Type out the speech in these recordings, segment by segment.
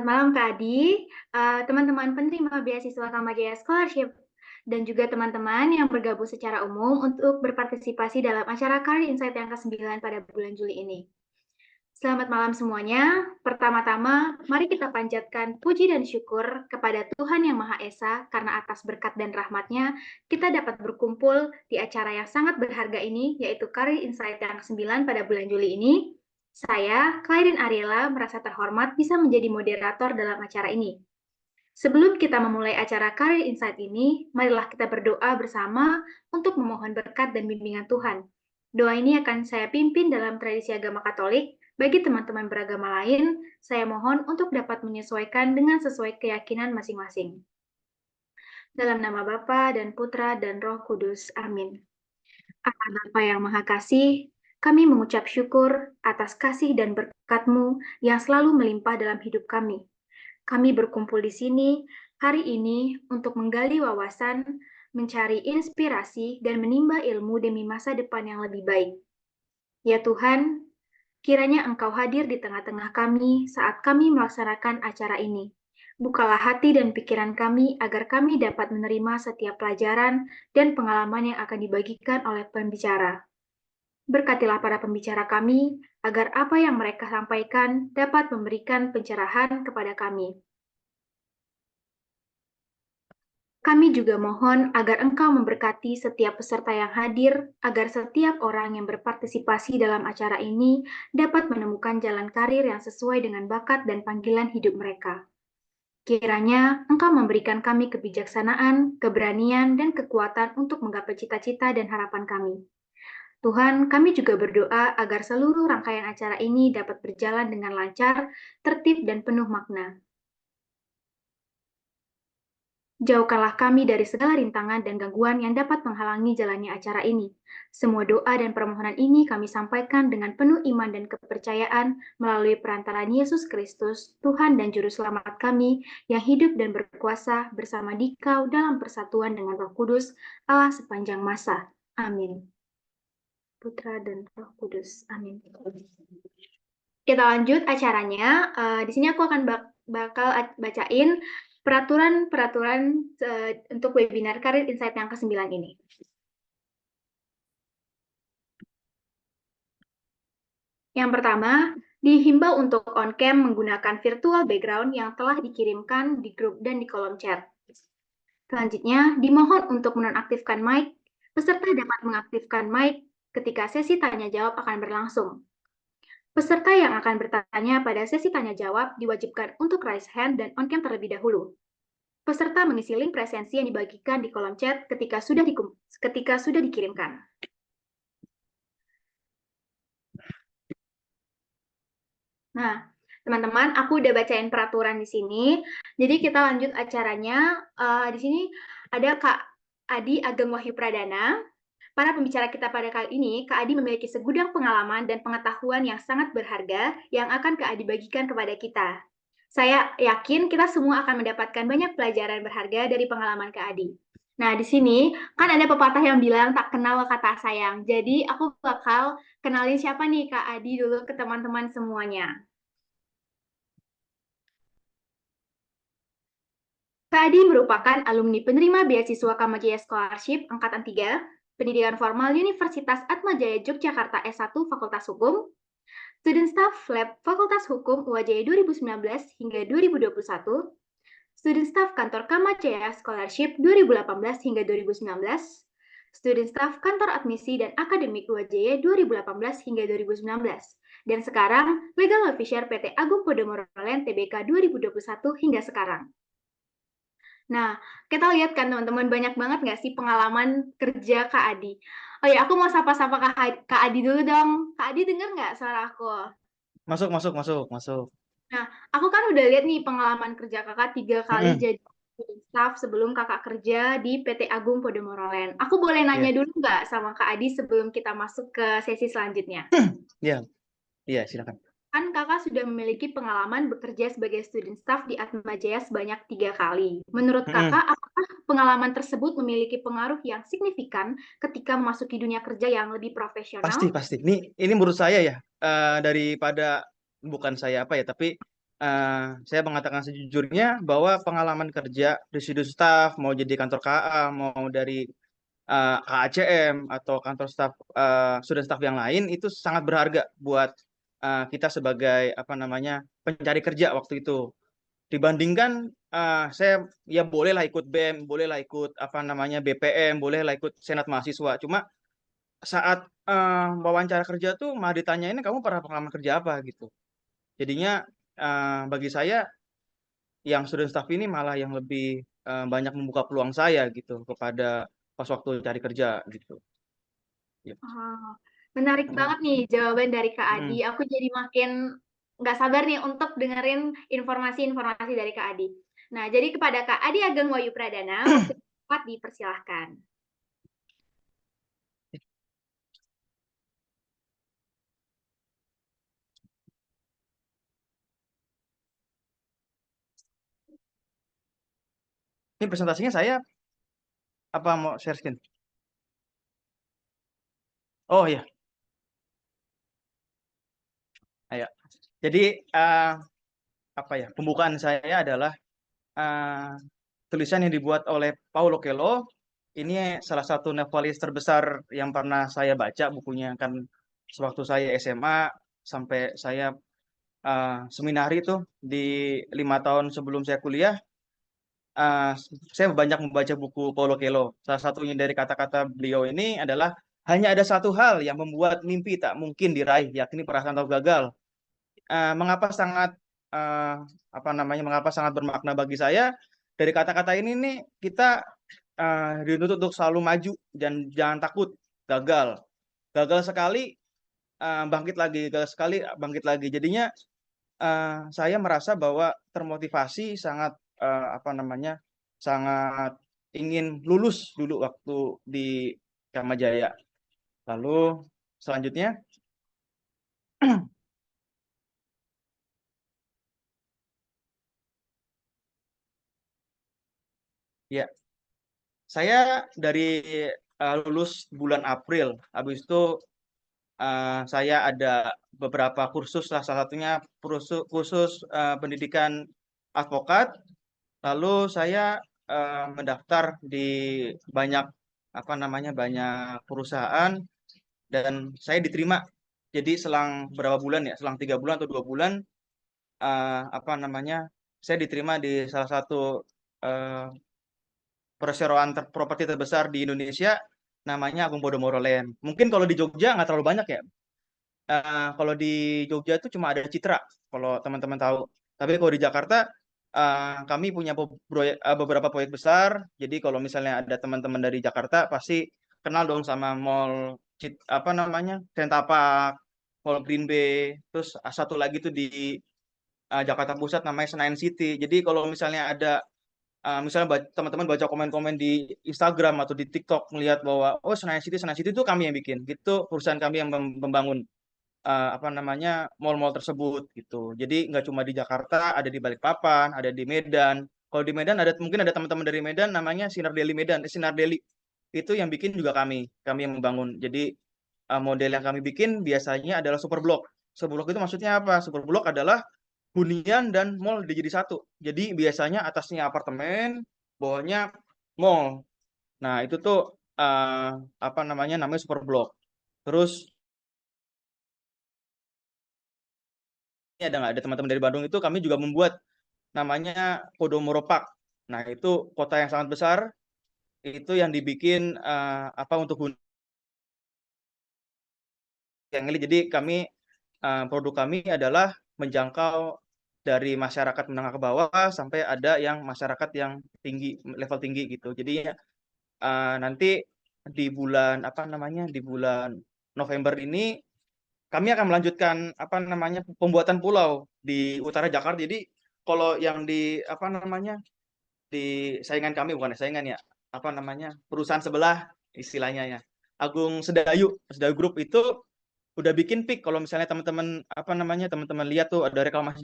malam Kak Adi, teman-teman penerima beasiswa Kamajaya Scholarship, dan juga teman-teman yang bergabung secara umum untuk berpartisipasi dalam acara Career Insight yang ke-9 pada bulan Juli ini. Selamat malam semuanya. Pertama-tama, mari kita panjatkan puji dan syukur kepada Tuhan Yang Maha Esa karena atas berkat dan rahmat-Nya kita dapat berkumpul di acara yang sangat berharga ini, yaitu Career Insight yang ke-9 pada bulan Juli ini. Saya, Claudine Ariela, merasa terhormat bisa menjadi moderator dalam acara ini. Sebelum kita memulai acara Career Insight ini, marilah kita berdoa bersama untuk memohon berkat dan bimbingan Tuhan. Doa ini akan saya pimpin dalam tradisi agama Katolik. Bagi teman-teman beragama lain, saya mohon untuk dapat menyesuaikan dengan sesuai keyakinan masing-masing. Dalam nama Bapa dan Putra dan Roh Kudus. Amin. Allah Bapa yang Maha Kasih, kami mengucap syukur atas kasih dan berkat-Mu yang selalu melimpah dalam hidup kami. Kami berkumpul di sini hari ini untuk menggali wawasan, mencari inspirasi, dan menimba ilmu demi masa depan yang lebih baik. Ya Tuhan, kiranya Engkau hadir di tengah-tengah kami saat kami melaksanakan acara ini. Bukalah hati dan pikiran kami agar kami dapat menerima setiap pelajaran dan pengalaman yang akan dibagikan oleh pembicara. Berkatilah para pembicara kami, agar apa yang mereka sampaikan dapat memberikan pencerahan kepada kami. Kami juga mohon agar Engkau memberkati setiap peserta yang hadir, agar setiap orang yang berpartisipasi dalam acara ini dapat menemukan jalan karir yang sesuai dengan bakat dan panggilan hidup mereka. Kiranya Engkau memberikan kami kebijaksanaan, keberanian, dan kekuatan untuk menggapai cita-cita dan harapan kami. Tuhan, kami juga berdoa agar seluruh rangkaian acara ini dapat berjalan dengan lancar, tertib, dan penuh makna. Jauhkanlah kami dari segala rintangan dan gangguan yang dapat menghalangi jalannya acara ini. Semua doa dan permohonan ini kami sampaikan dengan penuh iman dan kepercayaan melalui perantaraan Yesus Kristus, Tuhan dan Juru Selamat kami, yang hidup dan berkuasa bersama Dikau dalam persatuan dengan Roh Kudus, Allah sepanjang masa. Amin. Putra dan Roh Kudus. Amin. Kita lanjut acaranya. Di sini aku akan bakal bacain peraturan-peraturan untuk webinar Career Insight yang ke-9 ini. Yang pertama, dihimbau untuk on-cam menggunakan virtual background yang telah dikirimkan di grup dan di kolom chat. Selanjutnya, dimohon untuk menonaktifkan mic. Peserta dapat mengaktifkan mic ketika sesi tanya-jawab akan berlangsung. Peserta yang akan bertanya pada sesi tanya-jawab diwajibkan untuk raise hand dan on-cam terlebih dahulu. Peserta mengisi link presensi yang dibagikan di kolom chat ketika sudah dikirimkan. Nah, teman-teman, aku udah bacain peraturan di sini. Jadi kita lanjut acaranya. Di sini ada Kak Adi Ageng Wahyu Pradana. Para pembicara kita pada kali ini, Kak Adi memiliki segudang pengalaman dan pengetahuan yang sangat berharga yang akan Kak Adi bagikan kepada kita. Saya yakin kita semua akan mendapatkan banyak pelajaran berharga dari pengalaman Kak Adi. Nah, di sini kan ada pepatah yang bilang tak kenal kata sayang. Jadi aku bakal kenalin siapa nih Kak Adi dulu ke teman-teman semuanya. Kak Adi merupakan alumni penerima beasiswa Kamajaya Scholarship Angkatan 3, Pendidikan Formal Universitas Atmajaya Yogyakarta S1 Fakultas Hukum, Student Staff Lab Fakultas Hukum UAJ 2019 hingga 2021, Student Staff Kantor Kamajaya Scholarship 2018 hingga 2019, Student Staff Kantor Admisi dan Akademik UAJ 2018 hingga 2019, dan sekarang Legal Officer PT Agung Podomoro Land Tbk 2021 hingga sekarang. Nah, kita lihat kan teman-teman, banyak banget nggak sih pengalaman kerja Kak Adi? Oh ya, aku mau sapa-sapa Kak Adi dulu dong. Kak Adi dengar nggak suara aku? Masuk. Nah, aku kan udah lihat nih pengalaman kerja kakak 3 kali jadi staff sebelum kakak kerja di PT Agung Podomoro Land. Aku boleh nanya dulu nggak sama Kak Adi sebelum kita masuk ke sesi selanjutnya? Iya, silakan. Kan kakak sudah memiliki pengalaman bekerja sebagai student staff di Atmajaya sebanyak 3 kali. Menurut kakak, apakah pengalaman tersebut memiliki pengaruh yang signifikan ketika memasuki dunia kerja yang lebih profesional? Pasti. Ini menurut saya ya, daripada bukan saya tapi saya mengatakan sejujurnya bahwa pengalaman kerja residu staff, mau jadi kantor KA, mau dari KACM atau kantor staf student staff yang lain itu sangat berharga buat kita sebagai apa namanya pencari kerja waktu itu. Dibandingkan saya ya bolehlah ikut BEM, bolehlah ikut apa namanya BPM, bolehlah ikut senat mahasiswa. Cuma saat wawancara kerja tuh malah ditanyain kamu pernah pengalaman kerja apa gitu. Jadinya bagi saya yang student staff ini malah yang lebih banyak membuka peluang saya gitu kepada pas waktu cari kerja gitu. Ya. Oh, menarik banget nih jawaban dari Kak Adi. Mm. Aku jadi makin nggak sabar nih untuk dengerin informasi-informasi dari Kak Adi. Nah, jadi kepada Kak Adi Ageng Wayu Pradana, waktu tepat dipersilahkan. Ini presentasinya saya apa mau share screen? Oh iya, ayo. Jadi apa ya? Pembukaan saya adalah uh, tulisan yang dibuat oleh Paulo Coelho. Ini salah satu novelis terbesar yang pernah saya baca bukunya kan sewaktu saya SMA sampai saya seminari itu di 5 tahun sebelum saya kuliah. uh, saya banyak membaca buku Paulo Coelho. Salah satunya dari kata-kata beliau ini adalah hanya ada satu hal yang membuat mimpi tak mungkin diraih, yakni perasaan tahu gagal. Mengapa sangat uh, apa namanya? Mengapa sangat bermakna bagi saya? Dari kata-kata ini nih kita dituntut untuk selalu maju dan jangan takut gagal. Gagal sekali bangkit lagi, gagal sekali bangkit lagi. Jadinya saya merasa bahwa termotivasi sangat apa namanya? Sangat ingin lulus dulu waktu di Kamajaya. Lalu selanjutnya ya saya dari lulus bulan April. Habis itu saya ada beberapa kursus lah, salah satunya kursus pendidikan advokat. Lalu saya mendaftar di banyak apa namanya banyak perusahaan dan saya diterima. Jadi selang berapa bulan ya, selang 3 bulan atau 2 bulan apa namanya saya diterima di salah satu eh, perseroan properti terbesar di Indonesia namanya Agung Podomoro Land. Mungkin kalau di Jogja nggak terlalu banyak ya. Kalau di Jogja itu cuma ada Citra, kalau teman-teman tahu. Tapi kalau di Jakarta, kami punya beberapa proyek besar. Jadi kalau misalnya ada teman-teman dari Jakarta, pasti kenal dong sama Mall apa namanya Centapak, Mall Green Bay. Terus satu lagi tuh di Jakarta Pusat namanya Senayan City. Jadi kalau misalnya ada misalnya teman-teman baca komen-komen di Instagram atau di TikTok melihat bahwa oh Senayan City itu kami yang bikin, gitu perusahaan kami yang membangun apa namanya mall-mall tersebut gitu. Jadi nggak cuma di Jakarta, ada di Balikpapan, ada di Medan. Kalau di Medan ada mungkin ada teman-teman dari Medan namanya Sinar Deli Medan. Sinar Deli itu yang bikin juga kami yang membangun. Jadi model yang kami bikin biasanya adalah super blok. Super blok itu maksudnya apa? Super blok adalah hunian dan mall dijadi satu. Jadi biasanya atasnya apartemen, bawahnya mall. Nah itu tuh apa namanya super blok. Terus ini ada nggak ada teman-teman dari Bandung itu kami juga membuat namanya Podomoro Park. Nah itu kota yang sangat besar itu yang dibikin apa untuk yang ini. Jadi kami produk kami adalah menjangkau dari masyarakat menengah ke bawah sampai ada yang masyarakat yang tinggi level tinggi gitu. Jadi nanti di bulan apa namanya di bulan November ini kami akan melanjutkan apa namanya pembuatan pulau di utara Jakarta. Jadi kalau yang di apa namanya di saingan kami bukan saingan ya apa namanya perusahaan sebelah istilahnya ya Agung Sedayu Sedayu Group itu udah bikin pick kalau misalnya teman-teman apa namanya teman-teman lihat tuh ada reklamasi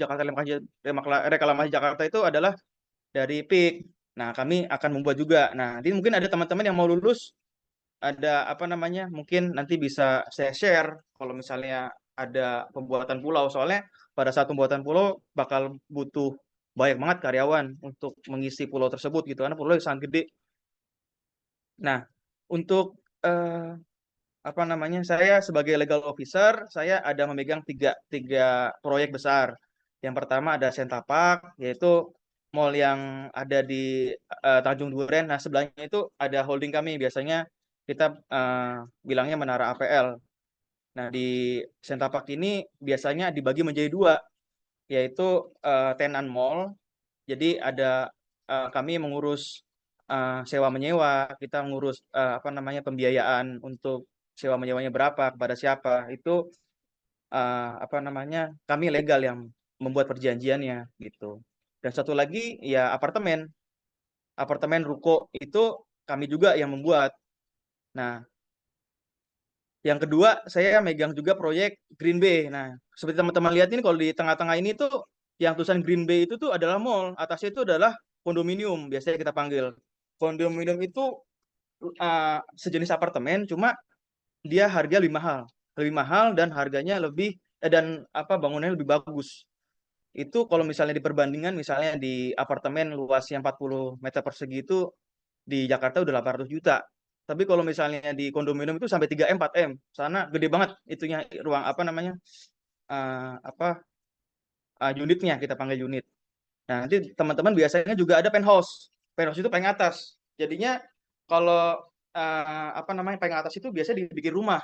Jakarta itu adalah dari pick. Nah kami akan membuat juga. Nah nanti mungkin ada teman-teman yang mau lulus ada apa namanya mungkin nanti bisa saya share kalau misalnya ada pembuatan pulau soalnya pada saat pembuatan pulau bakal butuh banyak banget karyawan untuk mengisi pulau tersebut gitu, karena pulau sangat gede. Nah, untuk apa namanya, saya sebagai legal officer, saya ada memegang tiga proyek besar. Yang pertama ada Centapak, yaitu mall yang ada di Tanjung Duren. Nah, sebelahnya itu ada holding kami. Biasanya kita bilangnya Menara APL. Nah, di Centapak ini biasanya dibagi menjadi dua, yaitu tenan mall. Jadi ada kami mengurus sewa menyewa, kita mengurus apa namanya pembiayaan untuk sewa menyewanya berapa kepada siapa. Itu apa namanya kami legal yang membuat perjanjiannya gitu. Dan satu lagi ya apartemen, apartemen ruko itu kami juga yang membuat. Nah, yang kedua, saya megang juga proyek Green Bay. Nah, seperti teman-teman lihat ini, kalau di tengah-tengah ini tuh, yang tulisan Green Bay itu tuh adalah mall. Atasnya itu adalah kondominium, biasanya kita panggil. Kondominium itu sejenis apartemen, cuma dia harga lebih mahal. Lebih mahal dan harganya lebih, dan apa bangunannya lebih bagus. Itu kalau misalnya di perbandingan, misalnya di apartemen luasnya 40 meter persegi itu, di Jakarta udah 800 juta. Tapi kalau misalnya di kondominium itu sampai 3M, 4M. Sana gede banget itunya ruang apa namanya? Apa unitnya kita panggil unit. Nah, nanti teman-teman biasanya juga ada penthouse. Penthouse itu paling atas. Jadinya kalau apa namanya paling atas itu biasanya dibikin rumah.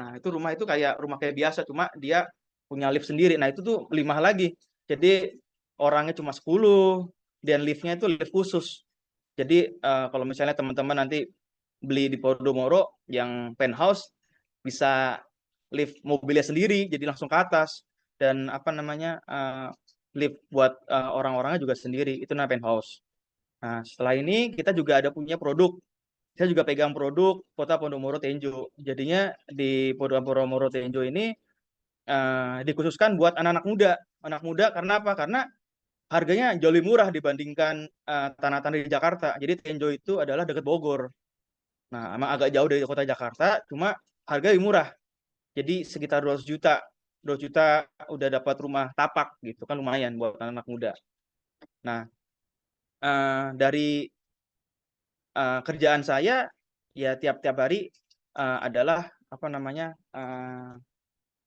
Nah, itu rumah itu kayak rumah kayak biasa, cuma dia punya lift sendiri. Nah, itu tuh 5 lagi. Jadi orangnya cuma 10 dan liftnya itu lift khusus. Jadi kalau misalnya teman-teman nanti beli di Podomoro yang penthouse bisa lift mobilnya sendiri, jadi langsung ke atas dan apa namanya lift buat orang-orangnya juga sendiri. Itu namanya penthouse. Nah, setelah ini kita juga ada punya produk. Saya juga pegang produk Kota Podomoro Tenjo. Jadinya di Podomoro Tenjo ini dikhususkan buat anak-anak muda. Anak muda karena apa? Karena harganya jauh lebih murah dibandingkan tanah-tanah di Jakarta. Jadi Tenjo itu adalah dekat Bogor. Nah, emang agak jauh dari kota Jakarta, cuma harga lebih murah. Jadi sekitar 200 juta. 2 juta udah dapat rumah tapak gitu kan lumayan buat anak muda. Nah, dari kerjaan saya ya tiap-tiap hari adalah apa namanya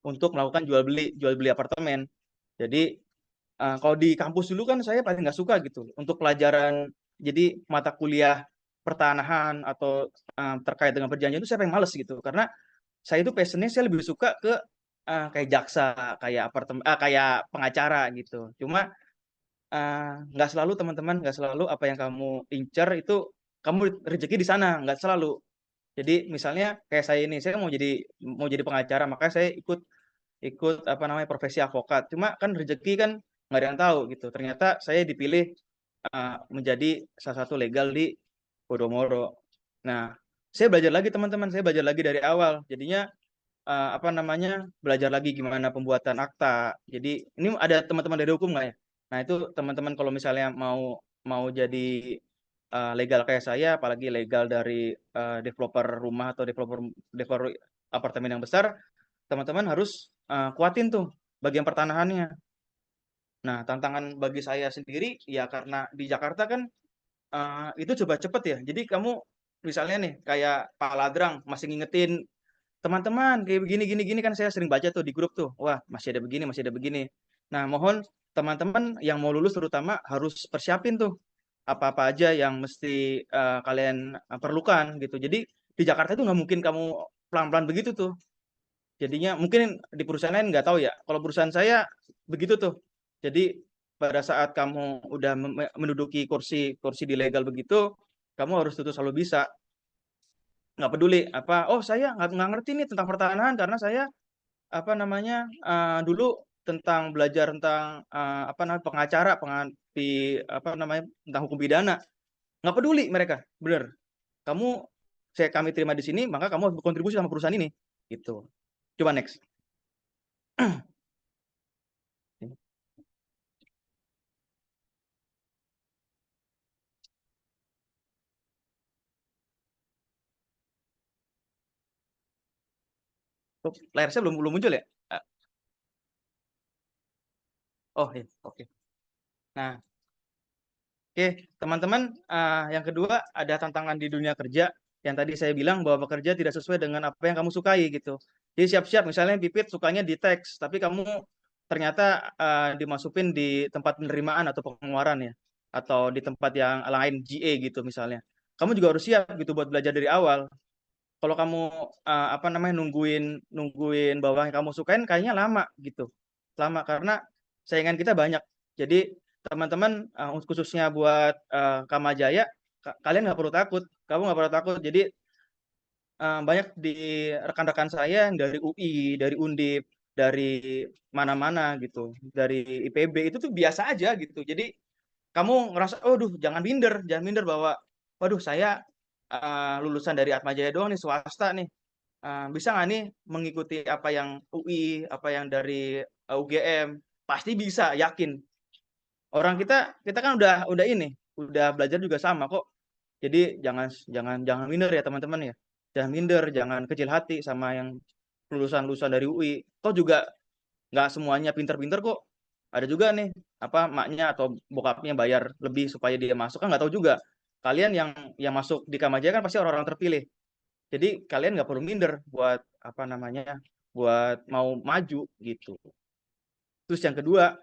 untuk melakukan jual beli apartemen. Jadi kalau di kampus dulu kan saya paling nggak suka gitu untuk pelajaran jadi mata kuliah pertanahan atau terkait dengan perjanjian itu saya paling males gitu karena saya itu passionnya saya lebih suka ke kayak jaksa, kayak apartemen, kayak pengacara gitu. Cuma nggak selalu teman-teman, nggak selalu apa yang kamu incer itu kamu rezeki di sana, nggak selalu. Jadi misalnya kayak saya ini, saya mau jadi pengacara, makanya saya ikut ikut apa namanya profesi avokat. Cuma kan rezeki kan nggak ada yang tahu gitu. Ternyata saya dipilih menjadi salah satu legal di Podomoro. Nah, saya belajar lagi teman-teman, saya belajar lagi dari awal. Jadinya apa namanya belajar lagi gimana pembuatan akta. Jadi ini ada teman-teman dari hukum nggak ya? Nah itu teman-teman kalau misalnya mau mau jadi legal kayak saya, apalagi legal dari developer rumah atau developer developer apartemen yang besar, teman-teman harus kuatin tuh bagian pertanahannya. Nah tantangan bagi saya sendiri ya karena di Jakarta kan itu coba cepet ya. Jadi kamu misalnya nih kayak Pak Ladrang masih ngingetin teman-teman kayak begini gini gini kan saya sering baca tuh di grup tuh. Wah, masih ada begini, masih ada begini. Nah, mohon teman-teman yang mau lulus terutama harus persiapin tuh apa-apa aja yang mesti kalian perlukan gitu. Jadi di Jakarta itu nggak mungkin kamu pelan-pelan begitu tuh. Jadinya mungkin di perusahaan lain nggak tahu ya. Kalau perusahaan saya begitu tuh. Jadi pada saat kamu udah menduduki kursi kursi di legal begitu, kamu harus tutup selalu bisa nggak peduli apa oh saya nggak ngerti nih tentang pertanahan karena saya apa namanya dulu tentang belajar tentang apa namanya pengacara di apa namanya tentang hukum pidana nggak peduli mereka bener kamu kami terima di sini maka kamu harus berkontribusi sama perusahaan ini gitu coba next. Tuh, layar saya belum belum muncul ya. Oh ya, oke. Nah, oke, teman-teman, yang kedua ada tantangan di dunia kerja yang tadi saya bilang bahwa bekerja tidak sesuai dengan apa yang kamu sukai gitu. Jadi siap-siap misalnya Pipit sukanya di teks, tapi kamu ternyata dimasukin di tempat penerimaan atau pengeluaran ya, atau di tempat yang lain GA gitu misalnya. Kamu juga harus siap gitu buat belajar dari awal. Kalau kamu apa namanya nungguin nungguin bahwa yang kamu sukain kayaknya lama gitu. Lama karena saingan kita banyak. Jadi teman-teman khususnya buat Kamajaya, kalian nggak perlu takut. Kamu nggak perlu takut. Jadi banyak di rekan-rekan saya yang dari UI, dari Undip, dari mana-mana gitu, dari IPB itu tuh biasa aja gitu. Jadi kamu ngerasa, oh duh, jangan minder bahwa, waduh saya lulusan dari Atmajaya doang nih, swasta nih. Bisa nggak nih mengikuti apa yang UI, apa yang dari UGM? Pasti bisa, yakin. Orang kita kan udah ini, udah belajar juga sama kok. Jadi jangan jangan jangan minder ya teman-teman ya. Jangan minder, jangan kecil hati sama yang lulusan-lulusan dari UI. Toh juga nggak semuanya pinter-pinter kok. Ada juga nih apa maknya atau bokapnya bayar lebih supaya dia masuk kan nggak tahu juga. Kalian yang masuk di Kamajaya kan pasti orang-orang terpilih. Jadi kalian nggak perlu minder buat apa namanya, buat mau maju gitu. Terus yang kedua,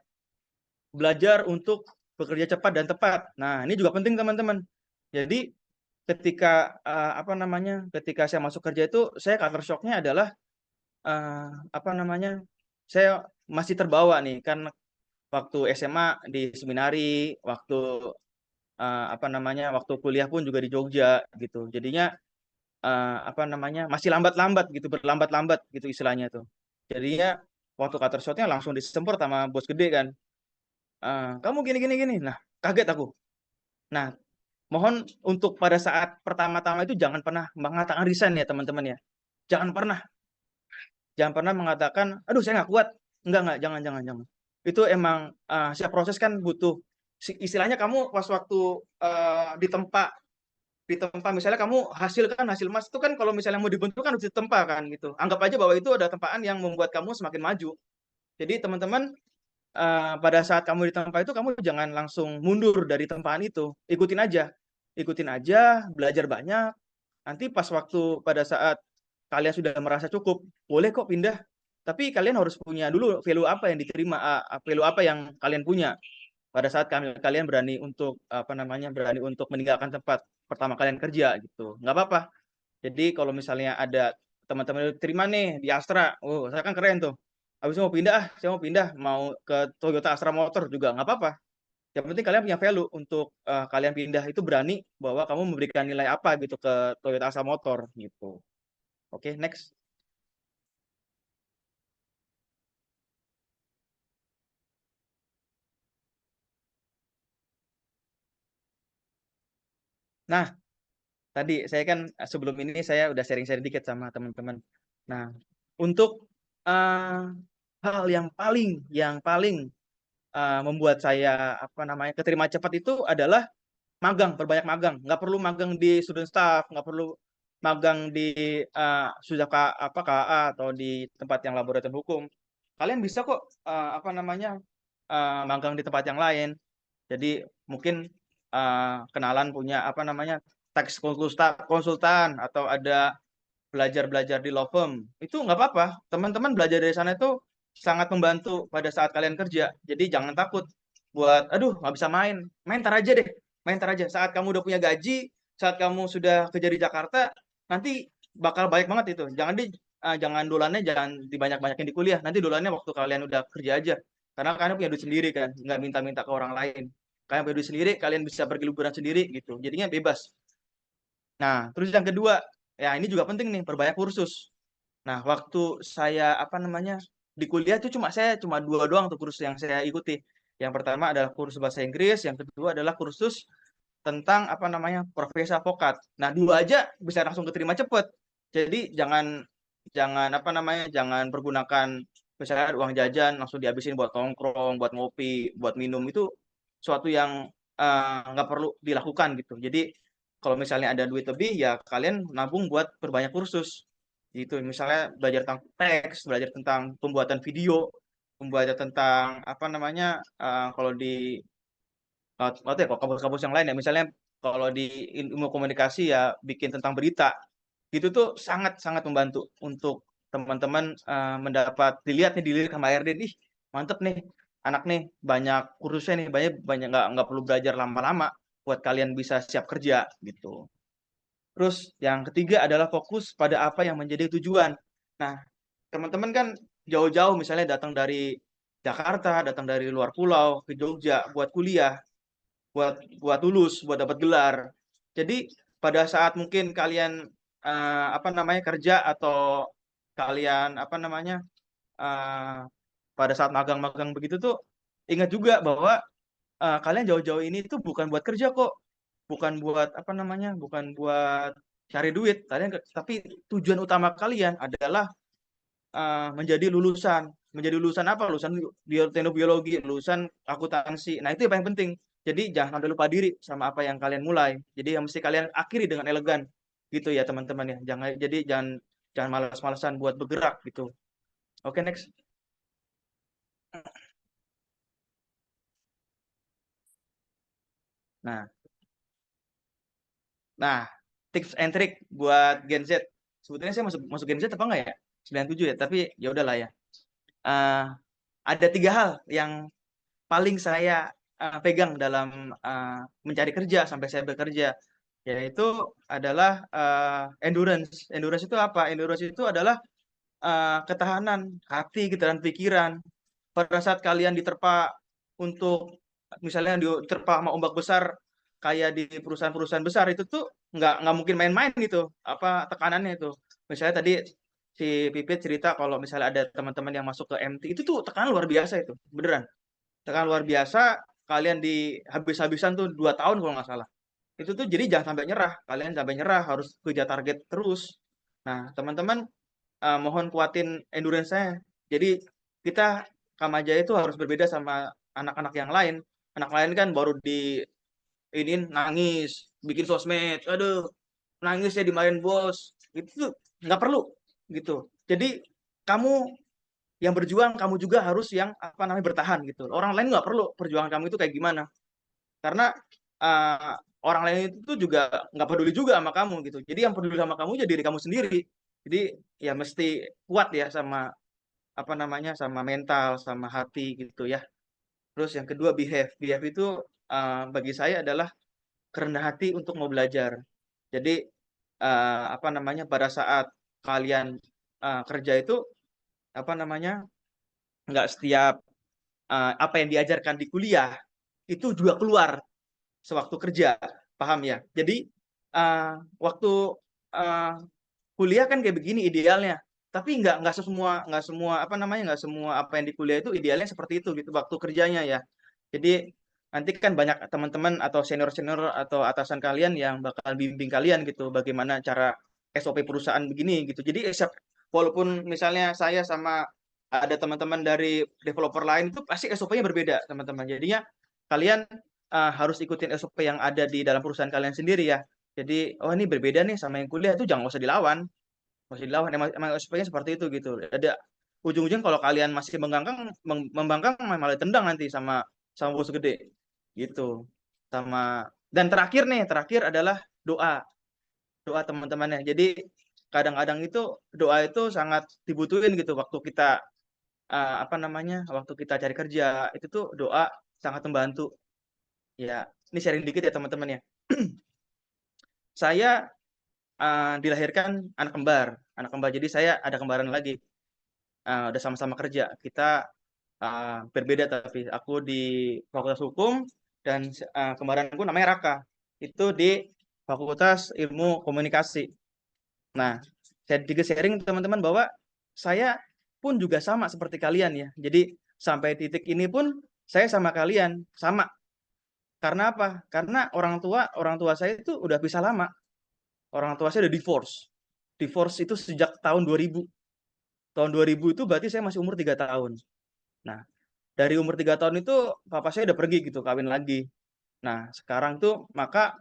belajar untuk bekerja cepat dan tepat. Nah, ini juga penting teman-teman. Jadi ketika apa namanya, ketika saya masuk kerja itu saya culture shock-nya adalah apa namanya, saya masih terbawa nih kan waktu SMA di seminari, waktu apa namanya, waktu kuliah pun juga di Jogja gitu. Jadinya apa namanya, masih lambat-lambat gitu, berlambat-lambat gitu istilahnya tuh. Jadinya waktu culture shock-nya langsung disempur sama bos gede kan. Kamu gini gini gini. Nah, kaget aku. Nah, mohon untuk pada saat pertama-tama itu jangan pernah mengatakan resign ya teman-teman ya. Jangan pernah. Jangan pernah mengatakan, aduh saya nggak kuat. Enggak, jangan, jangan, jangan. Itu emang setiap proses kan butuh, istilahnya kamu pas waktu ditempa misalnya kamu hasil emas itu kan kalau misalnya mau dibentuk kan harus ditempa kan gitu. Anggap aja bahwa itu ada tempaan yang membuat kamu semakin maju. Jadi teman-teman pada saat kamu ditempa itu kamu jangan langsung mundur dari tempaan itu. Ikutin aja, belajar banyak. Nanti pas waktu pada saat kalian sudah merasa cukup, boleh kok pindah. Tapi kalian harus punya dulu value apa yang diterima, value apa yang kalian punya pada saat kalian berani untuk apa namanya berani untuk meninggalkan tempat pertama kalian kerja gitu. Nggak apa-apa. Jadi kalau misalnya ada teman-teman terima nih di Astra, oh saya kan keren tuh. Habis itu mau pindah, saya mau pindah, mau ke Toyota Astra Motor juga nggak apa-apa. Yang penting kalian punya value untuk kalian pindah itu berani bahwa kamu memberikan nilai apa gitu ke Toyota Astra Motor gitu. Oke, next. Nah, tadi saya kan sebelum ini saya udah sharing-sharing dikit sama teman-teman. Nah, untuk hal yang paling membuat saya apa namanya keterima cepat itu adalah magang, perbanyak magang. Nggak perlu magang di student staff, nggak perlu magang di sudah apa KA atau di tempat yang laboratorium hukum. Kalian bisa kok apa namanya magang di tempat yang lain. Jadi mungkin kenalan punya apa namanya tax konsultan atau ada belajar-belajar di law firm. Itu nggak apa-apa. Teman-teman belajar dari sana itu sangat membantu pada saat kalian kerja. Jadi jangan takut buat, aduh nggak bisa main. Main tar aja deh. Main tar aja. Saat kamu udah punya gaji, saat kamu sudah kerja di Jakarta, nanti bakal baik banget itu. Jangan dolannya jangan dibanyak-banyakin di kuliah. Nanti dolannya waktu kalian udah kerja aja. Karena kalian punya duit sendiri kan, nggak minta-minta ke orang lain. Kalian punya duit sendiri, kalian bisa pergi liburan sendiri gitu. Jadinya bebas. Nah, terus yang kedua, ya ini juga penting nih, perbanyak kursus. Nah, waktu saya apa namanya di kuliah itu saya cuma dua doang tuh kursus yang saya ikuti. Yang pertama adalah kursus bahasa Inggris, yang kedua adalah kursus tentang apa namanya profesi advokat. Nah, dua aja bisa langsung keterima cepet. Jadi jangan jangan apa namanya jangan pergunakan misalnya uang jajan langsung dihabisin buat nongkrong, buat ngopi, buat minum itu suatu yang nggak perlu dilakukan gitu. Jadi kalau misalnya ada duit lebih ya kalian nabung buat perbanyak kursus. Gitu. Misalnya belajar tentang teks, belajar tentang pembuatan video, membaca tentang apa namanya, kalau di nggak tahu ya kalau kampus-kampus yang lain ya, misalnya kalau di ilmu komunikasi ya bikin tentang berita, itu tuh sangat-sangat membantu untuk teman-teman mendapat dilihat sama HRD, ih mantep nih anak nih banyak kursusnya nih, banyak banyak nggak perlu belajar lama-lama buat kalian bisa siap kerja gitu. Terus yang ketiga adalah fokus pada apa yang menjadi tujuan. Nah, teman-teman kan jauh-jauh misalnya datang dari Jakarta, datang dari luar pulau ke Jogja buat kuliah, buat buat lulus, buat dapat gelar. Jadi pada saat mungkin kalian apa namanya kerja atau kalian apa namanya eh, pada saat magang-magang begitu tuh ingat juga bahwa kalian jauh-jauh ini tuh bukan buat kerja kok, bukan buat apa namanya, bukan buat cari duit. Kalian tapi tujuan utama kalian adalah menjadi lulusan apa? Lulusan teknobiologi, lulusan akuntansi. Nah, itu yang paling penting. Jadi jangan sampai lupa diri sama apa yang kalian mulai. Jadi yang mesti kalian akhiri dengan elegan gitu ya teman-teman ya. Jangan jangan malas-malasan buat bergerak gitu. Oke, next. Nah, nah, tips and trick buat Gen Z. Sebetulnya saya masuk masuk Gen Z apa enggak ya? 97 ya, tapi ya udahlah ya. Eh, ada tiga hal yang paling saya pegang dalam mencari kerja sampai saya bekerja, yaitu adalah endurance. Endurance itu apa? Endurance itu adalah ketahanan hati, ketahanan pikiran. Pada saat kalian diterpa untuk misalnya diterpa sama ombak besar kayak di perusahaan-perusahaan besar itu tuh nggak mungkin main-main gitu apa tekanannya itu. Misalnya tadi si Pipit cerita kalau misalnya ada teman-teman yang masuk ke MT itu tuh tekanan luar biasa itu beneran tekan luar biasa kalian di habis-habisan tuh 2 tahun kalau nggak salah itu tuh jadi jangan sampai nyerah kalian sampai nyerah harus kejar target terus. Nah teman-teman mohon kuatin endurance saya. Jadi kita Kamajaya itu harus berbeda sama anak-anak yang lain. Anak lain kan baru di ini nangis bikin sosmed aduh nangis ya dimarahin bos itu tuh nggak perlu gitu. Jadi kamu yang berjuang kamu juga harus yang apa namanya bertahan gitu. Orang lain nggak perlu perjuangan kamu itu kayak gimana. Karena uh, orang lain itu juga nggak peduli juga sama kamu gitu. Jadi yang peduli sama kamu jadi diri kamu sendiri. Jadi ya mesti kuat ya sama apa namanya sama mental sama hati gitu ya. Terus yang kedua behave. Behave itu bagi saya adalah kerendah hati untuk mau belajar. Jadi apa namanya pada saat kalian kerja itu apa namanya nggak setiap apa yang diajarkan di kuliah itu juga keluar sewaktu kerja, paham ya? Jadi waktu uh, kuliah kan kayak begini idealnya, tapi nggak semua apa namanya nggak semua apa yang di kuliah itu idealnya seperti itu gitu waktu kerjanya ya. Jadi nanti kan banyak teman-teman atau senior-senior atau atasan kalian yang bakal bimbing kalian gitu bagaimana cara SOP perusahaan begini gitu. Jadi walaupun misalnya saya sama ada teman-teman dari developer lain itu pasti SOP-nya berbeda teman-teman. Jadinya kalian harus ikutin SOP yang ada di dalam perusahaan kalian sendiri ya. Jadi oh ini berbeda nih sama yang kuliah itu jangan usah dilawan. Masih dilawan emang SOP-nya seperti itu gitu. Ada ujung-ujung kalau kalian masih membangkang malah tendang nanti sama sama bos gede gitu. Sama dan terakhir adalah doa. Doa teman-temannya. Jadi kadang-kadang itu doa itu sangat dibutuhin gitu waktu kita apa namanya? Waktu kita cari kerja. Itu tuh doa sangat membantu. Ya, ini sharing dikit ya teman-teman ya. Saya dilahirkan anak kembar. Anak kembar. Jadi saya ada kembaran lagi. Udah sama-sama kerja. Kita berbeda tapi aku di Fakultas Hukum dan kembaranku namanya Raka. Itu di Fakultas Ilmu Komunikasi. Nah, saya juga sharing teman-teman bahwa saya pun juga sama seperti kalian ya. Jadi sampai titik ini pun saya sama kalian sama. Karena apa? Karena orang tua saya itu udah pisah lama. Orang tua saya udah divorce. Divorce itu sejak tahun 2000. Tahun 2000 itu berarti saya masih umur 3 tahun. Nah, dari umur 3 tahun itu papa saya udah pergi gitu, kawin lagi. Nah, sekarang tuh maka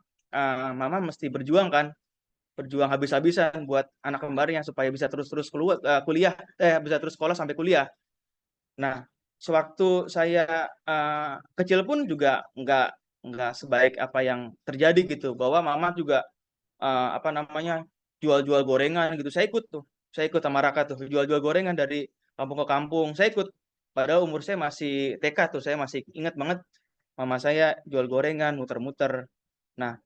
mama mesti berjuang kan, berjuang habis-habisan buat anak kembarnya supaya bisa terus-terus kuliah, bisa terus sekolah sampai kuliah. Nah, sewaktu saya kecil pun juga nggak sebaik apa yang terjadi gitu, bahwa mama juga apa namanya, jual-jual gorengan gitu. Saya ikut sama Raka tuh, jual-jual gorengan dari kampung ke kampung, saya ikut. Padahal umur saya masih TK tuh, saya masih ingat banget mama saya jual gorengan, muter-muter. Nah,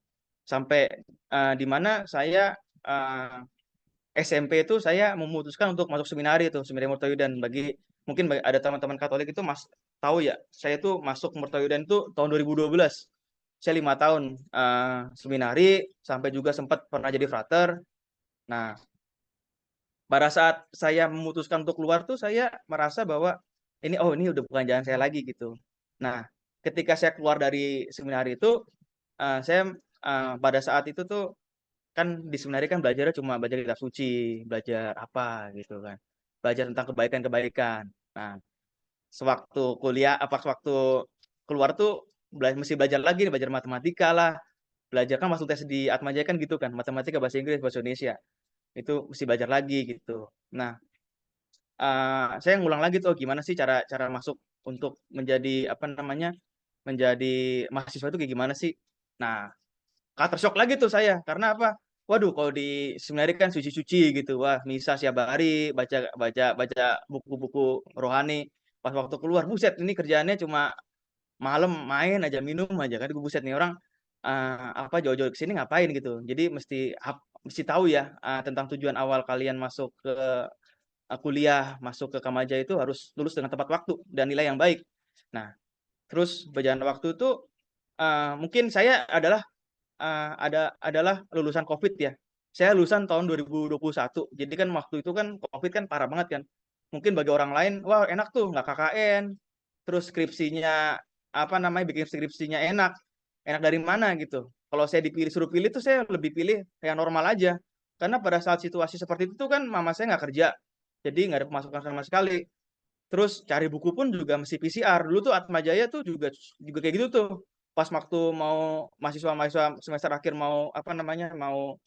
sampai di mana saya SMP itu saya memutuskan untuk masuk seminari itu, Seminari Mertoyudan. Mungkin ada teman-teman Katolik itu tahu ya, saya tuh masuk Mertoyudan itu tahun 2012. Saya 5 tahun seminari, sampai juga sempat pernah jadi frater. Nah, pada saat saya memutuskan untuk keluar tuh saya merasa bahwa ini udah bukan jalan saya lagi gitu. Nah, ketika saya keluar dari seminari itu, saya pada saat itu tuh kan di seminari kan belajarnya cuma belajar kitab suci, belajar apa gitu kan. Belajar tentang kebaikan-kebaikan. Nah, sewaktu keluar tuh mesti belajar lagi, belajar matematika lah, belajar kan masuk tes di Atmajaya kan gitu kan, matematika, bahasa Inggris, bahasa Indonesia. Itu mesti belajar lagi gitu. Nah, saya ngulang lagi tuh gimana sih cara cara masuk untuk menjadi apa namanya, menjadi mahasiswa itu kayak gimana sih. Nah, culture shock lagi tuh saya, karena apa, waduh kalau di seminari kan suci-suci gitu, wah misa setiap hari, baca baca baca buku-buku rohani. Pas waktu keluar, buset ini kerjaannya cuma malam main aja, minum aja kan, buset nih orang apa jauh-jauh ke sini ngapain gitu. Jadi mesti tahu ya tentang tujuan awal kalian masuk ke kuliah, masuk ke Kamaja itu harus lulus dengan tepat waktu dan nilai yang baik. Nah, terus berjalan waktu itu mungkin saya adalah lulusan Covid ya. Saya lulusan tahun 2021. Jadi kan waktu itu kan Covid kan parah banget kan. Mungkin bagi orang lain, wah enak tuh nggak KKN, terus skripsinya apa namanya, bikin skripsinya enak. Enak dari mana gitu. Kalau saya suruh pilih tuh saya lebih pilih yang normal aja. Karena pada saat situasi seperti itu tuh kan mama saya nggak kerja. Jadi nggak ada pemasukan sama sekali. Terus cari buku pun juga mesti PCR. Dulu tuh Atmajaya tuh juga juga kayak gitu tuh. Pas waktu mau mahasiswa-mahasiswa semester akhir mau apa namanya, mau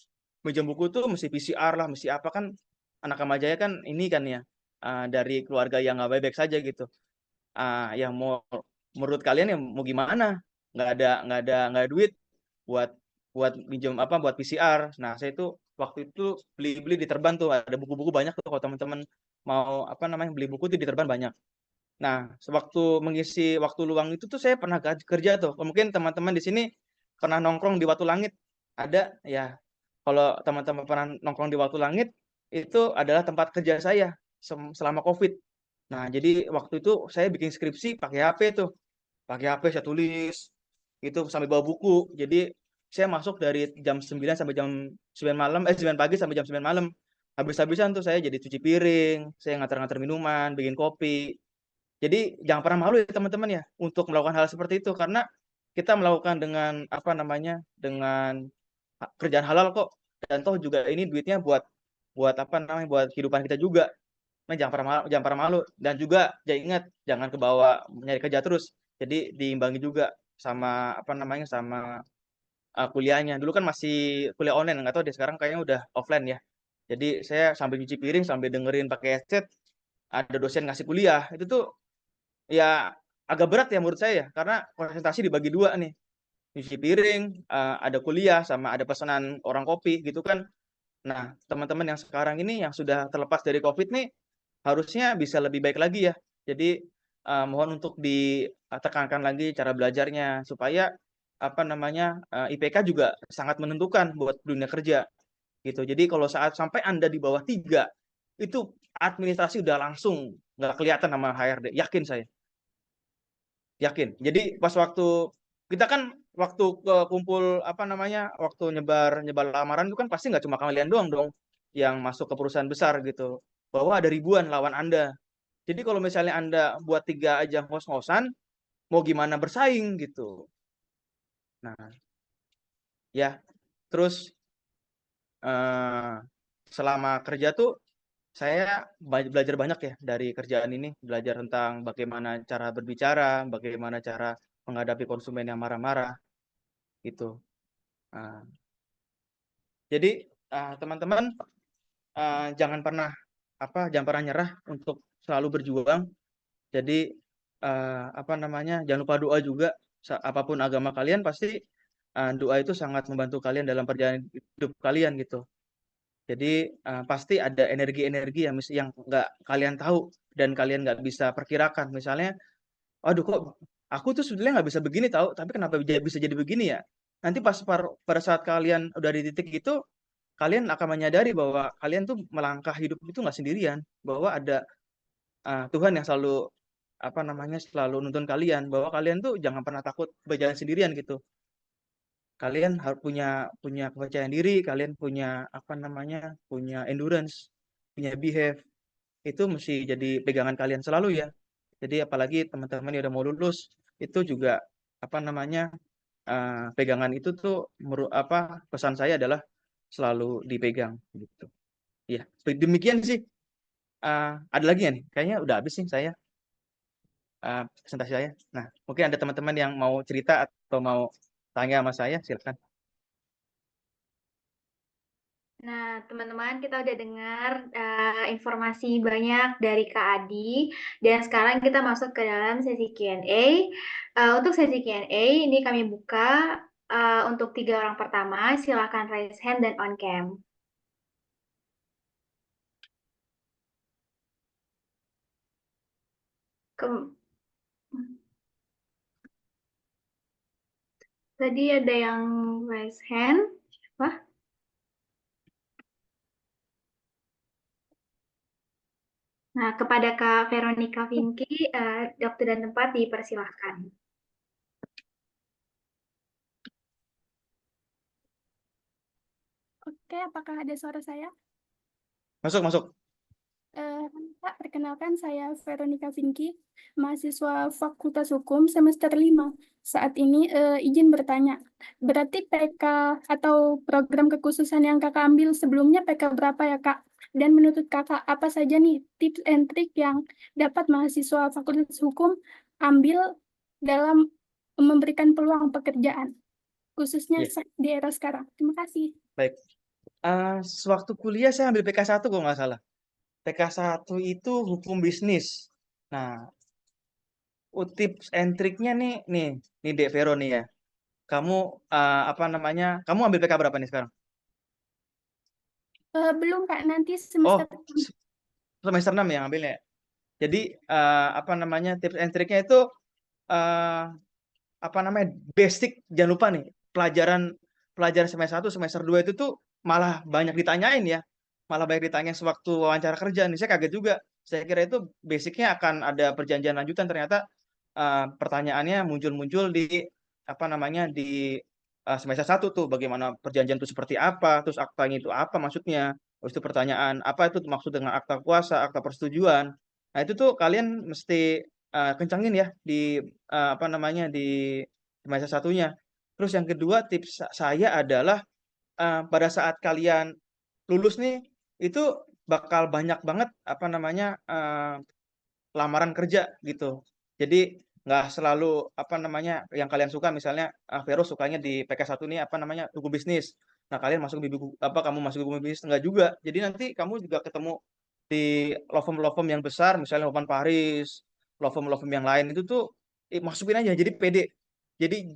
minjem buku tuh mesti PCR lah, mesti apa kan, anak Atmajaya kan ini kan ya dari keluarga yang nggak baik-baik saja gitu. Yang mau menurut kalian yang mau gimana? Nggak ada duit buat buat minjem apa, buat PCR. Nah, saya itu waktu itu beli-beli di Terban tuh, ada buku-buku banyak tuh kalau teman-teman mau apa namanya, beli buku tuh di Terban banyak. Nah, sewaktu mengisi waktu luang itu tuh saya pernah kerja tuh. Mungkin teman-teman di sini pernah nongkrong di Watu Langit. Ada ya. Kalau teman-teman pernah nongkrong di Watu Langit, itu adalah tempat kerja saya selama Covid. Nah, jadi waktu itu saya bikin skripsi pakai HP tuh. Pakai HP saya tulis itu sambil bawa buku. Jadi saya masuk dari jam 9 sampai jam 9 malam, 9 pagi sampai jam 9 malam. Habis-habisan tuh saya jadi cuci piring, saya ngantar-ngantar minuman, bikin kopi. Jadi jangan pernah malu ya teman-teman ya untuk melakukan hal seperti itu, karena kita melakukan dengan apa namanya, dengan kerjaan halal kok, dan toh juga ini duitnya buat buat apa namanya, buat kehidupan kita juga. Nah, jangan pernah malu dan juga jangan ingat jangan kebawa nyari kerja terus. Jadi diimbangi juga sama apa namanya, sama kuliahnya. Dulu kan masih kuliah online, nggak tahu deh sekarang kayaknya udah offline ya. Jadi saya sambil cuci piring sambil dengerin pakai headset ada dosen ngasih kuliah. Itu tuh ya agak berat ya menurut saya ya, karena konsentrasi dibagi dua nih, cuci piring, ada kuliah, sama ada pesanan orang kopi gitu kan. Nah, teman-teman yang sekarang ini yang sudah terlepas dari COVID nih, harusnya bisa lebih baik lagi ya. Jadi, mohon untuk ditekankan lagi cara belajarnya, supaya apa namanya, IPK juga sangat menentukan buat dunia kerja, gitu. Jadi kalau saat sampai Anda di bawah 3, itu administrasi udah langsung nggak kelihatan sama HRD, yakin saya. Yakin. Jadi pas waktu kita kan waktu ke kumpul apa namanya, waktu nyebar nyebar lamaran itu kan pasti nggak cuma kalian doang dong yang masuk ke perusahaan besar gitu. Bahwa ada ribuan lawan Anda. Jadi kalau misalnya Anda buat 3 aja ngos-ngosan, mau gimana bersaing gitu. Nah, ya. Terus eh, selama kerja tuh saya belajar banyak ya dari kerjaan ini, belajar tentang bagaimana cara berbicara, bagaimana cara menghadapi konsumen yang marah-marah gitu. Nah, jadi teman-teman jangan pernah nyerah untuk selalu berjuang. Jadi apa namanya, jangan lupa doa juga. Apapun agama kalian pasti doa itu sangat membantu kalian dalam perjalanan hidup kalian gitu. Jadi pasti ada energi-energi yang nggak kalian tahu dan kalian nggak bisa perkirakan. Misalnya, aduh kok aku tuh sebenarnya nggak bisa begini tahu, tapi kenapa bisa jadi begini ya? Nanti pada saat kalian udah di titik itu, kalian akan menyadari bahwa kalian tuh melangkah hidup itu nggak sendirian, bahwa ada Tuhan yang selalu apa namanya selalu nuntun kalian bahwa kalian tuh jangan pernah takut berjalan sendirian gitu. Kalian harus punya punya kepercayaan diri, kalian punya apa namanya punya endurance, punya behave itu mesti jadi pegangan kalian selalu ya. Jadi apalagi teman-teman yang udah mau lulus itu juga apa namanya pegangan itu tuh apa pesan saya adalah selalu dipegang gitu. Ya, demikian sih. Ada lagi ya nih? Kayaknya udah habis sih saya presentasi saya. Nah, mungkin ada teman-teman yang mau cerita atau mau tanya sama saya, silakan. Nah, teman-teman, kita udah dengar informasi banyak dari Kak Adi, dan sekarang kita masuk ke dalam sesi Q&A. Untuk sesi Q&A, ini kami buka untuk 3 orang pertama, silakan raise hand dan on cam. Kem- Tadi ada yang raise hand. Wah, nah, kepada Kak Veronica Vinky, waktu dan tempat dipersilahkan. Oke, apakah ada suara saya? Masuk, masuk. Kak, perkenalkan saya Veronica Vinky, mahasiswa Fakultas Hukum semester 5. Saat ini izin bertanya, berarti PK atau program kekhususan yang kakak ambil sebelumnya PK berapa ya kak? Dan menurut kakak, apa saja nih tips and trik yang dapat mahasiswa Fakultas Hukum ambil dalam memberikan peluang pekerjaan, khususnya Iya, di era sekarang? Terima kasih. baik. Sewaktu kuliah saya ambil PK 1 kalau nggak salah. PK 1 itu hukum bisnis. Nah, tips and triknya nih Dek Vero nih ya. Kamu apa namanya? Kamu ambil PK berapa nih sekarang? Belum kak, nanti Oh, semester semester 6 ya ambilnya. Jadi apa namanya? Tips and triknya itu eh, apa namanya basic jangan lupa nih pelajaran pelajaran semester 1 semester 2 itu tuh malah banyak ditanyain ya malah banyak ditanyain sewaktu wawancara kerja nih saya kaget juga saya kira itu basicnya akan ada perjanjian lanjutan ternyata pertanyaannya muncul-muncul di apa namanya di semester 1 tuh bagaimana perjanjian itu seperti apa terus aktanya itu apa maksudnya terus itu pertanyaan apa itu maksud dengan akta kuasa akta persetujuan nah itu tuh kalian mesti kencangin ya di apa namanya di semester satunya. Terus yang kedua tips saya adalah pada saat kalian lulus nih itu bakal banyak banget apa namanya lamaran kerja gitu. Jadi nggak selalu apa namanya yang kalian suka misalnya Vero sukanya di PK 1 nih apa namanya hukum bisnis. Nah, kalian masuk di buku apa kamu masuk di hukum bisnis enggak juga. Jadi nanti kamu juga ketemu di law firm yang besar misalnya Hofman Paris, law firm yang lain itu tuh masukin aja jadi pede. Jadi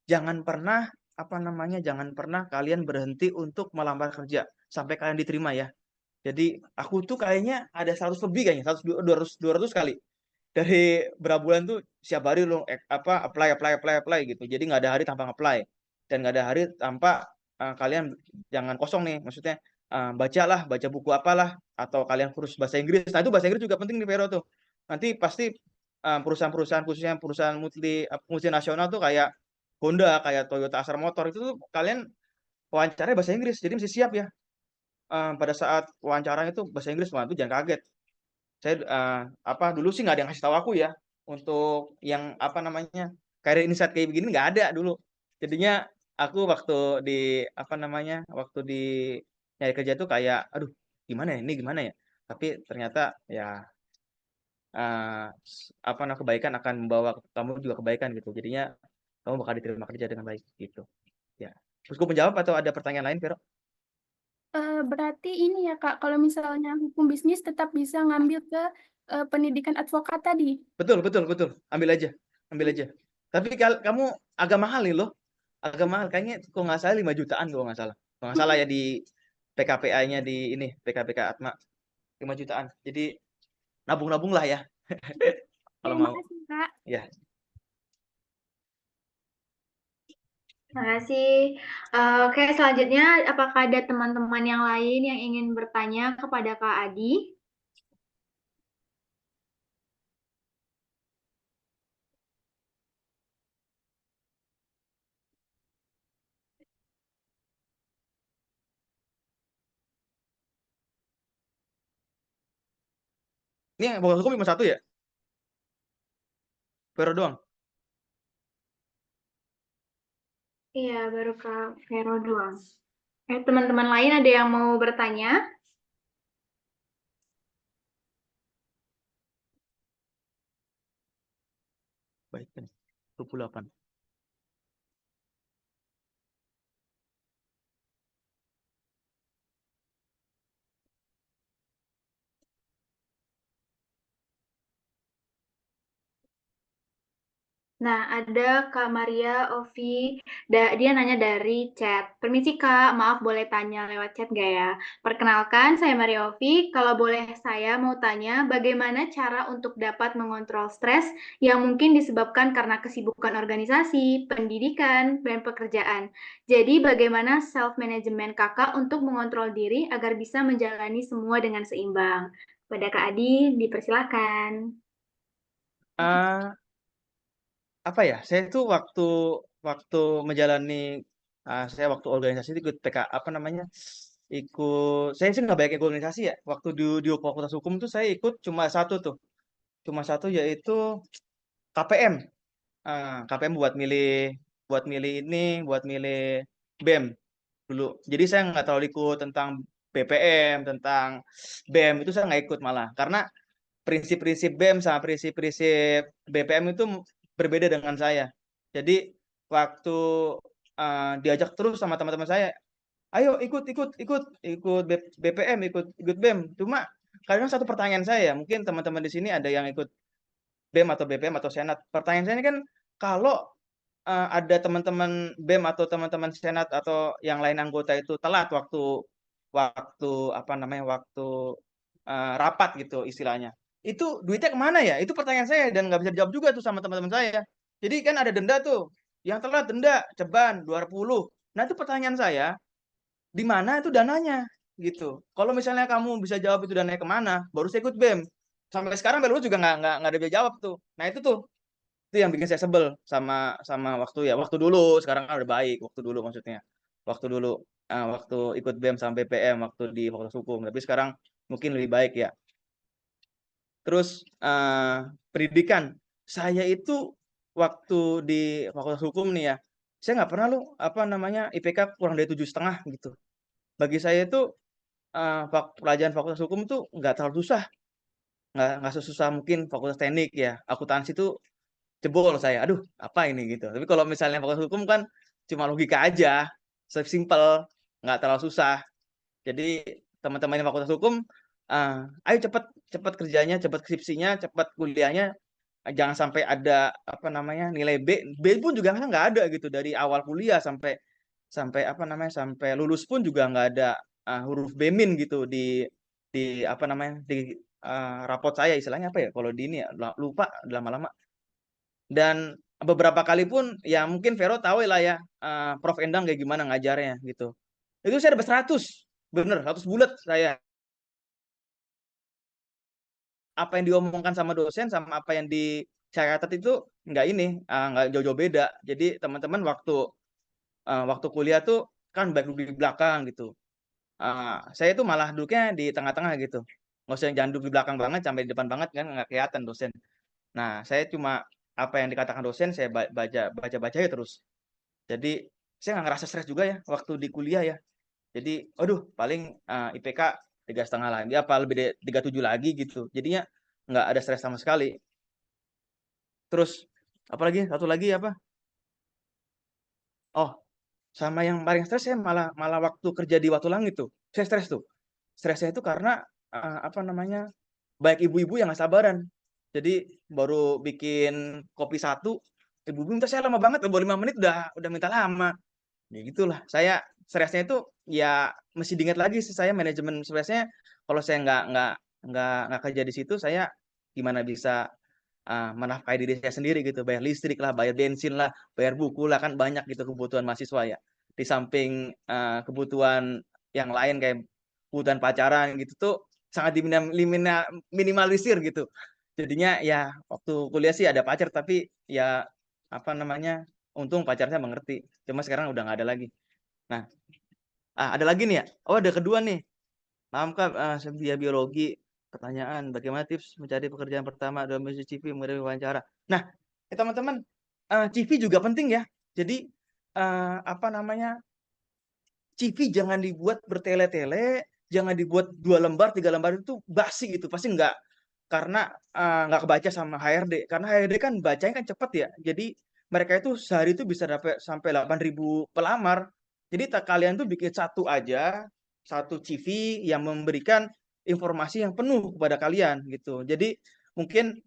jangan pernah apa namanya jangan pernah kalian berhenti untuk melamar kerja sampai kalian diterima ya. Jadi aku tuh kayaknya ada 100 lebih kayaknya, 100 200 kali. Dari berapa bulan tuh siap hari lu apa apply gitu. Jadi nggak ada hari tanpa apply dan nggak ada hari tanpa kalian jangan kosong nih. Maksudnya bacalah, baca buku apalah atau kalian kursus bahasa Inggris. Nah, itu bahasa Inggris juga penting di Vero tuh. Nanti pasti perusahaan-perusahaan khususnya perusahaan multinasional tuh kayak Honda, kayak Toyota Astra Motor itu tuh kalian wawancaranya bahasa Inggris. Jadi mesti siap ya pada saat wawancaranya itu bahasa Inggris, wah itu jangan kaget. Saya apa dulu sih nggak ada yang ngasih tahu aku ya untuk yang apa namanya career insight kayak begini nggak ada dulu. Jadinya aku waktu di apa namanya waktu di nyari kerja tuh kayak aduh gimana ya ini gimana ya. Tapi ternyata ya eh, apa nah kebaikan akan membawa kamu juga kebaikan gitu. Jadinya kamu bakal diterima kerja dengan baik gitu. Ya. Terus gue menjawab atau ada pertanyaan lain, Vero? Berarti ini ya Kak, kalau misalnya hukum bisnis tetap bisa ngambil ke pendidikan advokat tadi. Betul, betul, betul. Ambil aja, ambil aja. Tapi kamu agak mahal nih loh, agak mahal. Kayaknya kok nggak salah 5 jutaan kalau nggak salah. Kalau nggak salah ya di PKPI-nya di ini PKPK Atma 5 jutaan. Jadi nabung-nabung lah ya kalau Terima mau. kasih, Kak. Ya. Terima kasih. Oke, selanjutnya apakah ada teman-teman yang lain yang ingin bertanya kepada Kak Adi? Ini yang Fakultas Hukum cuma satu ya? Vero doang. Iya, baru Kak Vero doang. Teman-teman lain ada yang mau bertanya? Baik kan. 28. Nah, ada Kak Maria Ovi, dia nanya dari chat. Permisi Kak, maaf boleh tanya lewat chat gak ya? Perkenalkan, saya Maria Ovi. Kalau boleh saya mau tanya, bagaimana cara untuk dapat mengontrol stres yang mungkin disebabkan karena kesibukan organisasi, pendidikan, dan pekerjaan. Jadi, bagaimana self-management Kakak untuk mengontrol diri agar bisa menjalani semua dengan seimbang? Pada Kak Adi, dipersilakan. Ah, apa ya? Saya tuh waktu waktu menjalani saya waktu organisasi itu ikut PK apa namanya? Saya sih nggak banyak ikut organisasi ya. Waktu di Fakultas Hukum tuh saya ikut cuma satu tuh. Cuma satu yaitu KPM. KPM buat milih ini, buat milih BEM dulu. Jadi saya nggak terlalu ikut tentang BPM, tentang BEM itu saya nggak ikut malah. Karena prinsip-prinsip BEM sama prinsip-prinsip BPM itu berbeda dengan saya. Jadi waktu diajak terus sama teman-teman saya, ayo ikut ikut ikut ikut BPM, ikut BEM. Cuma kadang satu pertanyaan saya, mungkin teman-teman di sini ada yang ikut BEM atau BPM atau Senat. Pertanyaan saya ini kan kalau ada teman-teman BEM atau teman-teman Senat atau yang lain anggota itu telat waktu waktu apa namanya waktu rapat gitu istilahnya. Itu duitnya kemana ya? Itu pertanyaan saya dan nggak bisa dijawab juga tuh sama teman-teman saya. Jadi kan ada denda tuh. Yang telat denda ceban 200. Nah itu pertanyaan saya, di mana itu dananya gitu. Kalau misalnya kamu bisa jawab itu dananya kemana, baru saya ikut BEM. Sampai sekarang baru juga nggak ada bisa jawab tuh. Nah itu yang bikin saya sebel sama sama waktu dulu. Sekarang kan udah baik waktu dulu maksudnya. Waktu dulu waktu ikut BEM sampai PM waktu di Fakultas Hukum. Tapi sekarang mungkin lebih baik ya. Terus pendidikan. Saya itu waktu di Fakultas Hukum nih ya, saya nggak pernah loh apa namanya IPK kurang dari 7,5 gitu. Bagi saya itu pelajaran Fakultas Hukum tuh nggak terlalu susah, nggak sesusah mungkin Fakultas Teknik ya. Akuntansi itu jebol saya, aduh apa ini gitu. Tapi kalau misalnya Fakultas Hukum kan cuma logika aja, simple, nggak terlalu susah. Jadi teman-teman yang Fakultas Hukum, ayo cepat cepat kerjanya, cepat skripsinya, cepat kuliahnya, jangan sampai ada apa namanya nilai B pun juga nggak ada gitu dari awal kuliah sampai sampai apa namanya sampai lulus pun juga nggak ada huruf B- gitu di apa namanya di rapot saya istilahnya apa ya kalau di ini ya lupa lama-lama dan beberapa kali pun ya mungkin Vero tahu lah ya Prof Endang kayak gimana ngajarnya gitu itu saya dapat 100 bener 100 bulat saya apa yang diomongkan sama dosen sama apa yang di saya catat itu nggak ini nggak jauh-jauh beda jadi teman-teman waktu kuliah tuh kan baik duduk di belakang gitu saya tuh malah duduknya di tengah-tengah gitu nggak usah jangan duduk di belakang banget sampai di depan banget kan nggak kelihatan dosen nah saya cuma apa yang dikatakan dosen saya baca ya terus jadi saya nggak ngerasa stres juga ya waktu di kuliah ya jadi aduh paling IPK 3,5 lah dia apa lebih dari 37 lagi gitu jadinya nggak ada stres sama sekali terus apalagi satu lagi apa oh sama yang paling stres saya malah malah waktu kerja di Watu Langit tuh saya stres tuh stresnya itu karena apa namanya banyak ibu-ibu yang nggak sabaran. Jadi baru bikin kopi satu, ibu-ibu minta saya lama banget, baru 5 menit udah minta lama. Ya gitulah. Saya stresnya itu ya mesti diingat lagi sih saya manajemen stresnya. Kalau saya nggak kerja di situ, saya gimana bisa menafkahi diri saya sendiri gitu, bayar listrik lah, bayar bensin lah, bayar buku lah, kan banyak gitu kebutuhan mahasiswa ya. Di samping kebutuhan yang lain kayak kebutuhan pacaran gitu tuh sangat minimalisir gitu. Jadinya ya waktu kuliah sih ada pacar, tapi ya apa namanya, untung pacarnya mengerti. Cuma sekarang udah nggak ada lagi. Nah, ada lagi nih ya. Oh, ada kedua nih. Maaf Kak, saya biologi. Pertanyaan, bagaimana tips mencari pekerjaan pertama dalam bisnis CV mulai wawancara? Nah, teman-teman, CV juga penting ya. Jadi, apa namanya, CV jangan dibuat bertele-tele, jangan dibuat 2 lembar, 3 lembar itu basi gitu. Pasti enggak, karena nggak kebaca sama HRD. Karena HRD kan bacanya kan cepet ya. Jadi mereka itu sehari itu bisa dapat sampai 8.000 pelamar. Jadi kalian tuh bikin satu aja, satu CV yang memberikan informasi yang penuh kepada kalian gitu. Jadi mungkin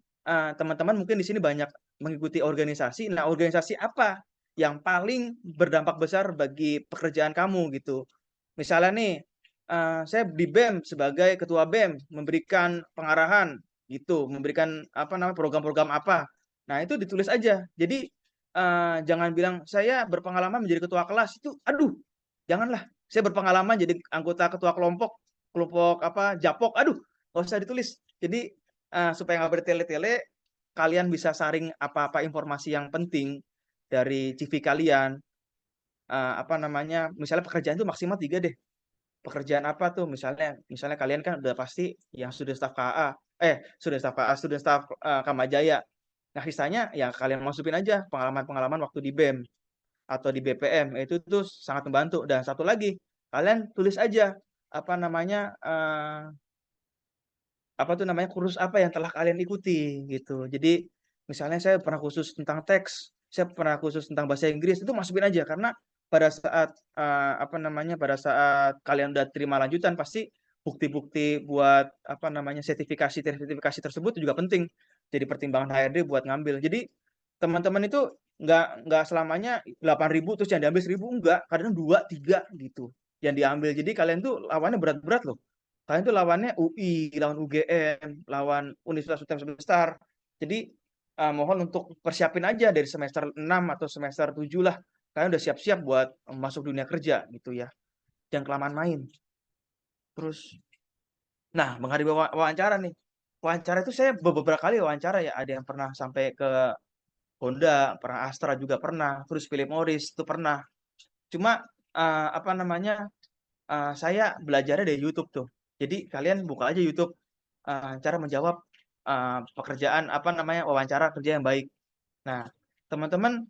teman-teman mungkin di sini banyak mengikuti organisasi. Nah, organisasi apa yang paling berdampak besar bagi pekerjaan kamu gitu? Misalnya nih, saya di BEM sebagai ketua BEM memberikan pengarahan gitu, memberikan apa namanya program-program apa. Nah, itu ditulis aja. Jadi jangan bilang saya berpengalaman menjadi ketua kelas itu, aduh, janganlah. Saya berpengalaman jadi anggota ketua kelompok, kelompok apa Japok, aduh, nggak usah ditulis. Jadi supaya nggak bertele-tele, kalian bisa saring apa-apa informasi yang penting dari CV kalian. Apa namanya, misalnya pekerjaan itu maksimal 3 deh. Pekerjaan apa tuh? Misalnya kalian kan udah pasti yang student staff KA, student staff Kamajaya. Nah, sisanya ya kalian masukin aja pengalaman-pengalaman waktu di BEM atau di BPM, itu tuh sangat membantu. Dan satu lagi, kalian tulis aja apa namanya apa tuh namanya kursus apa yang telah kalian ikuti gitu. Jadi misalnya saya pernah khusus tentang teks, saya pernah khusus tentang bahasa Inggris, itu masukin aja karena pada saat apa namanya pada saat kalian udah terima lanjutan pasti bukti-bukti buat apa namanya sertifikasi tersebut juga penting. Jadi pertimbangan HRD buat ngambil. Jadi teman-teman itu nggak selamanya 8.000 terus yang diambil 1.000, enggak, kadang 2 3 gitu yang diambil. Jadi kalian tuh lawannya berat-berat loh. Kalian tuh lawannya UI, lawan UGM, lawan Universitas besar. Jadi mohon untuk persiapin aja dari semester 6 atau semester 7 lah. Kalian udah siap-siap buat masuk dunia kerja gitu ya. Jangan kelamaan main. Terus, nah menghadapi wawancara nih. Wawancara itu saya beberapa kali wawancara ya. Ada yang pernah sampai ke Honda, pernah Astra juga pernah. Terus Philip Morris itu pernah. Cuma apa namanya, saya belajarnya dari YouTube tuh. Jadi kalian buka aja YouTube cara menjawab pekerjaan apa namanya wawancara kerja yang baik. Nah, teman-teman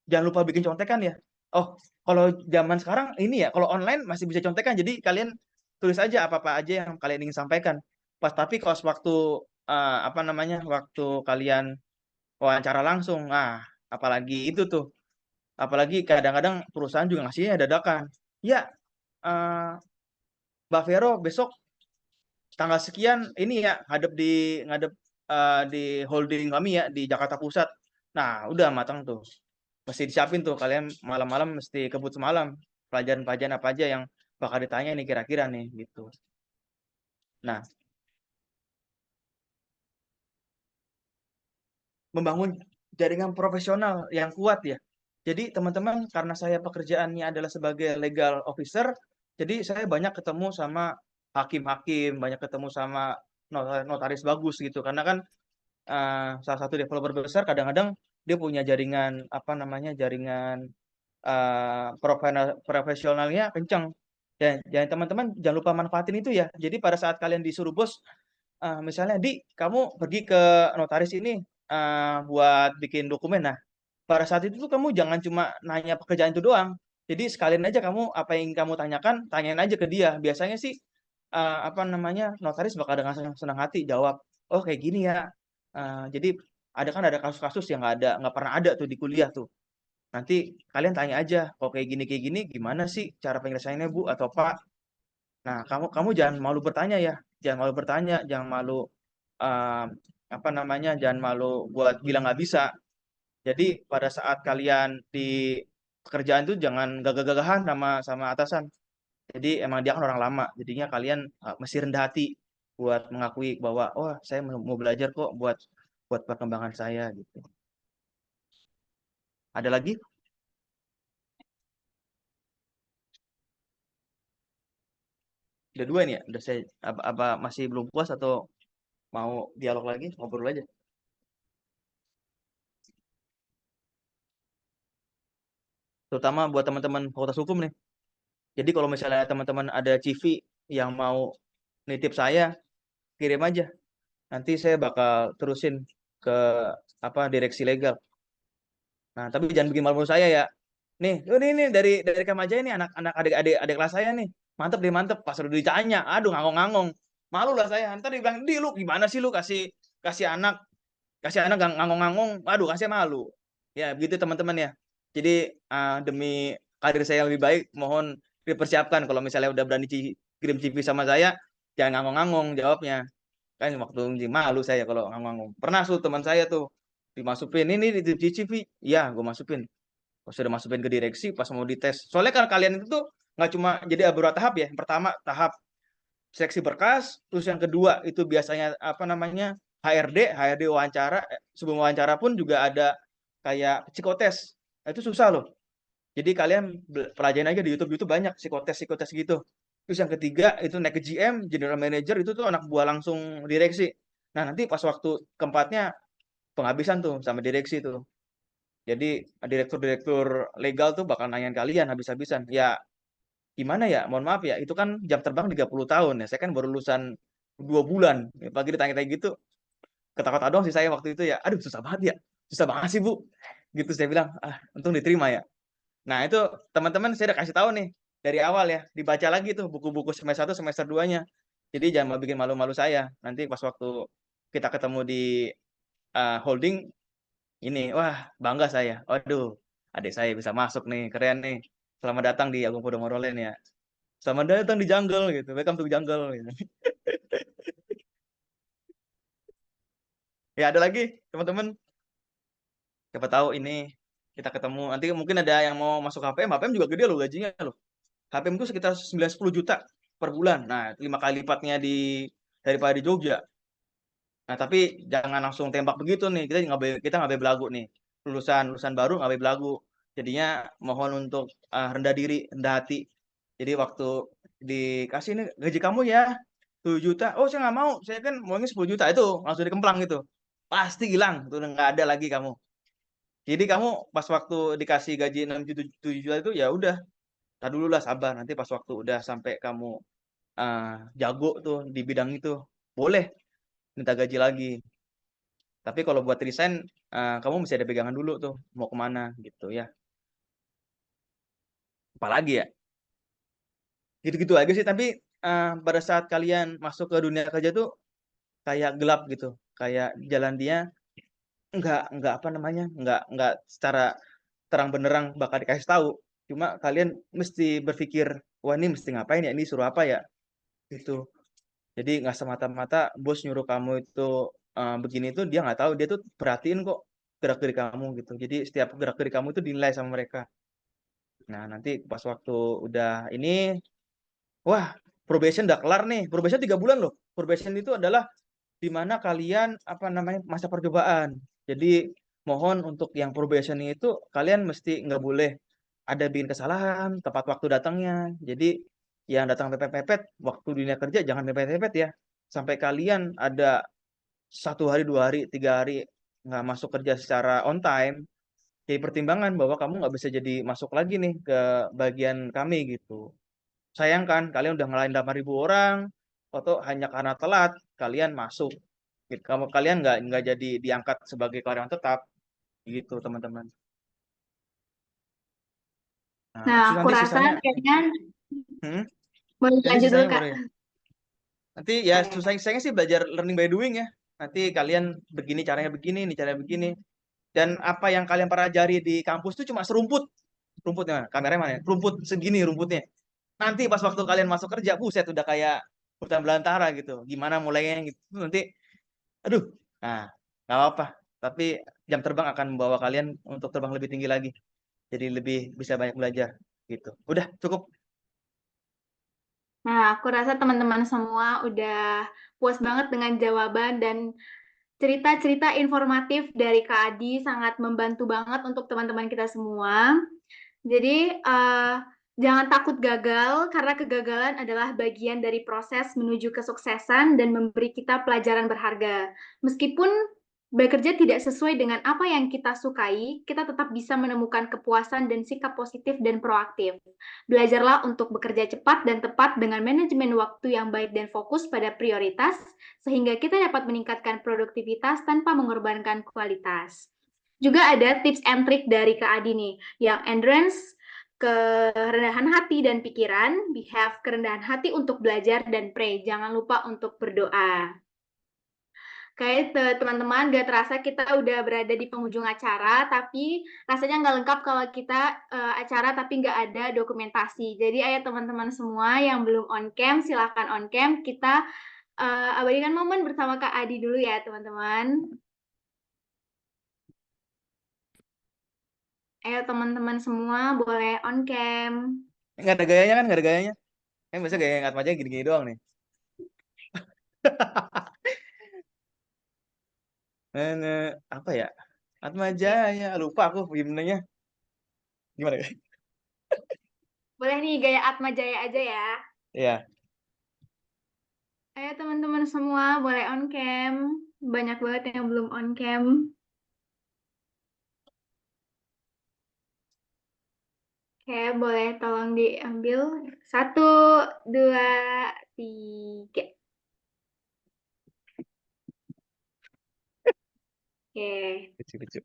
jangan lupa bikin contekan ya. Oh, kalau zaman sekarang ini ya, kalau online masih bisa contekan. Jadi kalian tulis aja apa-apa aja yang kalian ingin sampaikan. Tapi kalau waktu apa namanya waktu kalian wawancara langsung, apalagi itu tuh, apalagi kadang-kadang perusahaan juga ngasihnya dadakan. Ya, eh, Mbak Vero besok tanggal sekian ini ya ngadep di holding kami ya di Jakarta Pusat. Nah, udah matang tuh. Mesti disiapin tuh kalian malam-malam mesti kebut semalam. Pelajaran-pelajaran apa aja yang bakal ditanya nih kira-kira nih gitu. Nah, membangun jaringan profesional yang kuat ya. Jadi teman-teman karena saya pekerjaannya adalah sebagai legal officer, jadi saya banyak ketemu sama hakim-hakim, banyak ketemu sama notaris bagus gitu. Karena kan salah satu developer besar kadang-kadang dia punya jaringan apa namanya jaringan profesionalnya kencang. Dan jangan teman-teman jangan lupa manfaatin itu ya. Jadi pada saat kalian disuruh bos, misalnya di kamu pergi ke notaris ini buat bikin dokumen. Nah, pada saat itu tuh kamu jangan cuma nanya pekerjaan itu doang. Jadi sekalian aja kamu apa yang kamu tanyakan, tanyain aja ke dia. Biasanya sih apa namanya notaris bakal dengan senang hati jawab, oh kayak gini ya. Jadi ada kan ada kasus-kasus yang nggak pernah ada tuh di kuliah tuh. Nanti kalian tanya aja, kok kayak gini gimana sih cara penyelesaiannya Bu atau Pak? Nah, kamu jangan malu bertanya ya, jangan malu bertanya, jangan malu eh, apa namanya, jangan malu buat bilang nggak bisa. Jadi pada saat kalian di pekerjaan itu jangan gagah-gagahan sama sama atasan. Jadi emang dia kan orang lama, jadinya kalian mesti rendah hati buat mengakui bahwa oh saya mau belajar kok buat buat perkembangan saya gitu. Ada lagi? Udah dua nih ya. Udah saya apa masih belum puas atau mau dialog lagi, ngobrol aja. Terutama buat teman-teman fakultas hukum nih. Jadi kalau misalnya teman-teman ada CV yang mau nitip saya, kirim aja. Nanti saya bakal terusin ke apa direksi legal. Nah, tapi jangan bikin malu saya ya. Nih, ini dari Kamaja ini anak-anak adik kelas saya nih. Mantep deh, mantep. Pas udah ditanya, aduh ngangong-ngangong. Malu lah saya. Ntar dibilang, "Di lu gimana sih lu kasih anak ngangong-ngangong." Aduh, kasih malu. Ya, begitu teman-teman ya. Jadi demi karir saya yang lebih baik, mohon dipersiapkan kalau misalnya udah berani kirim CV sama saya, jangan ngangong-ngangong jawabnya. Kan waktu malu saya kalau ngangong-ngangong. Pernah tuh teman saya tuh dimasukin ini di CV, iya gue masukin. Pas sudah masukin ke direksi, pas mau dites. Soalnya kan kalian itu tuh nggak cuma jadi beberapa tahap ya. Yang pertama tahap seleksi berkas, terus yang kedua itu biasanya apa namanya HRD wawancara. Sebelum wawancara pun juga ada kayak psikotes. Nah, itu susah loh. Jadi kalian pelajarin aja di YouTube banyak psikotes gitu. Terus yang ketiga itu naik ke GM, General Manager itu tuh anak buah langsung direksi. Nah nanti pas waktu keempatnya penghabisan tuh sama direksi tuh. Jadi direktur-direktur legal tuh bakal nanyain kalian habis-habisan. Ya gimana ya? Mohon maaf ya, itu kan jam terbang 30 tahun ya. Saya kan baru lulusan 2 bulan. Ya, pagi ditanya-tanya gitu, ketawa-tawa doang sih saya waktu itu ya. Aduh susah banget ya. Susah banget sih Bu. Gitu saya bilang, untung diterima ya. Nah itu teman-teman saya udah kasih tahu nih dari awal ya. Dibaca lagi tuh buku-buku semester 1 semester 2-nya. Jadi jangan mau bikin malu-malu saya. Nanti pas waktu kita ketemu di holding, ini, wah bangga saya. Waduh, adik saya bisa masuk nih, keren nih. Selamat datang di Agung Podomoro Land ya. Selamat datang di jungle gitu. Welcome to jungle gitu. Ya ada lagi teman-teman. Siapa tahu ini kita ketemu. Nanti mungkin ada yang mau masuk HPM. HPM juga gede loh gajinya loh. HPM itu sekitar 9-10 juta per bulan. Nah, 5 kali lipatnya daripada di Jogja. Nah, tapi jangan langsung tembak begitu nih. Kita nggak boleh belagu nih. Lulusan baru nggak boleh belagu. Jadinya mohon untuk rendah diri, rendah hati. Jadi waktu dikasih nih gaji kamu ya 7 juta. Oh, saya nggak mau. Saya kan maunya 10 juta itu langsung dikemplang gitu. Pasti hilang. Tuh nggak ada lagi kamu. Jadi kamu pas waktu dikasih gaji 6 juta 7 juta itu ya udah, tar dulu lah sabar. Nanti pas waktu udah sampai kamu uh, jago tuh di bidang itu, boleh minta gaji lagi. Tapi kalau buat resign, kamu mesti ada pegangan dulu tuh, mau kemana gitu ya. Apalagi ya, gitu-gitu aja sih. Tapi pada saat kalian masuk ke dunia kerja tuh kayak gelap gitu, kayak jalan dia nggak apa namanya, nggak secara terang benerang bakal dikasih tahu. Cuma kalian mesti berpikir, wah ini mesti ngapain ya, ini suruh apa ya, gitu. Jadi nggak semata-mata bos nyuruh kamu itu begini tuh dia nggak tahu, dia tuh perhatiin kok gerak-gerik kamu gitu. Jadi setiap gerak-gerik kamu itu dinilai sama mereka. Nah nanti pas waktu udah ini, wah probation udah kelar nih. Probation 3 bulan loh. Probation itu adalah di mana kalian apa namanya masa percobaan. Jadi mohon untuk yang probation itu kalian mesti nggak boleh ada bikin kesalahan tepat waktu datangnya. Jadi yang datang pepet-pepet waktu dunia kerja jangan pepet-pepet ya. Sampai kalian ada 1 hari, 2 hari, 3 hari nggak masuk kerja secara on time, jadi pertimbangan bahwa kamu nggak bisa jadi masuk lagi nih ke bagian kami gitu. Sayangkan kalian udah ngelain 8.000 orang, atau hanya karena telat kalian masuk. Gitu. Kalian nggak jadi diangkat sebagai karyawan tetap gitu teman-teman. Nah, Nah, terus aku nanti rasa sisanya, kayaknya hmm, boleh nanti lanjut dulu, sisanya Kak. boleh. Nanti ya susahnya sih belajar learning by doing ya. Nanti kalian begini caranya begini, ini caranya begini. Dan apa yang kalian pelajari di kampus itu cuma serumput. Rumputnya, kameranya mana? Rumput segini rumputnya. nanti pas waktu kalian masuk kerja, buset udah kayak hutan belantara gitu. Gimana mulainya gitu. Nanti, aduh, nah nggak apa-apa. Tapi jam terbang akan membawa kalian untuk terbang lebih tinggi lagi. Jadi lebih bisa banyak belajar gitu. Udah cukup. Nah, aku rasa teman-teman semua udah puas banget dengan jawaban dan cerita-cerita informatif dari Kak Adi sangat membantu banget untuk teman-teman kita semua. Jadi, jangan takut gagal, karena kegagalan adalah bagian dari proses menuju kesuksesan dan memberi kita pelajaran berharga. Meskipun bekerja tidak sesuai dengan apa yang kita sukai, kita tetap bisa menemukan kepuasan dan sikap positif dan proaktif. Belajarlah untuk bekerja cepat dan tepat dengan manajemen waktu yang baik dan fokus pada prioritas, sehingga kita dapat meningkatkan produktivitas tanpa mengorbankan kualitas. Juga ada tips and trick dari Kak Adi nih, yang endurance, kerendahan hati dan pikiran, behave kerendahan hati untuk belajar, dan pray. Jangan lupa untuk berdoa. Kayak teman-teman, gak terasa kita udah berada di penghujung acara, tapi rasanya nggak lengkap kalau kita acara tapi nggak ada dokumentasi. Jadi ayo teman-teman semua yang belum on cam, silakan on cam. Kita abadikan momen bersama Kak Adi dulu ya teman-teman. Ayo teman-teman semua boleh on cam. Nggak ada gayanya kan? Nggak ada gayanya. Kan biasa gaya yang aja gini-gini doang nih. Apa ya? Atma Jaya. Lupa aku gimana. Gimana ya? Boleh nih gaya Atma Jaya aja ya. Iya. Ayo teman-teman semua boleh on cam. Banyak banget yang belum on cam. Oke, boleh tolong diambil. 1, 2, 3. Oke. Lucu-lucu.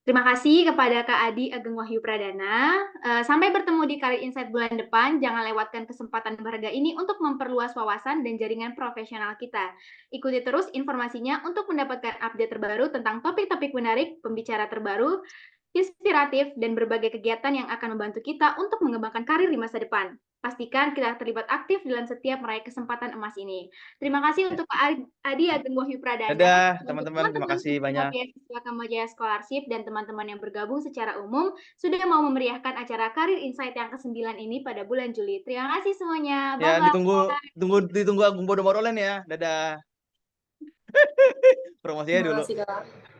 Terima kasih kepada Kak Adi Ageng Wahyu Pradana. Sampai bertemu di Karir Insight bulan depan. Jangan lewatkan kesempatan berharga ini untuk memperluas wawasan dan jaringan profesional kita. Ikuti terus informasinya untuk mendapatkan update terbaru tentang topik-topik menarik, pembicara terbaru, inspiratif, dan berbagai kegiatan yang akan membantu kita untuk mengembangkan karir di masa depan. Pastikan kita terlibat aktif dalam setiap meraih kesempatan emas ini. Terima kasih untuk Kak Adi Ageng Wahyu Pradana, Dadah untuk teman-teman. Terima teman-teman kasih penerima banyak. beasiswa Kamajaya Scholarship dan teman-teman yang bergabung secara umum sudah mau memeriahkan acara Karir Insight yang ke-9 ini pada bulan Juli. Terima kasih semuanya. Ya, Bye-bye. ditunggu Agung Podomoro Land ya. Dadah. Promosinya Terima dulu. kasih, Kak.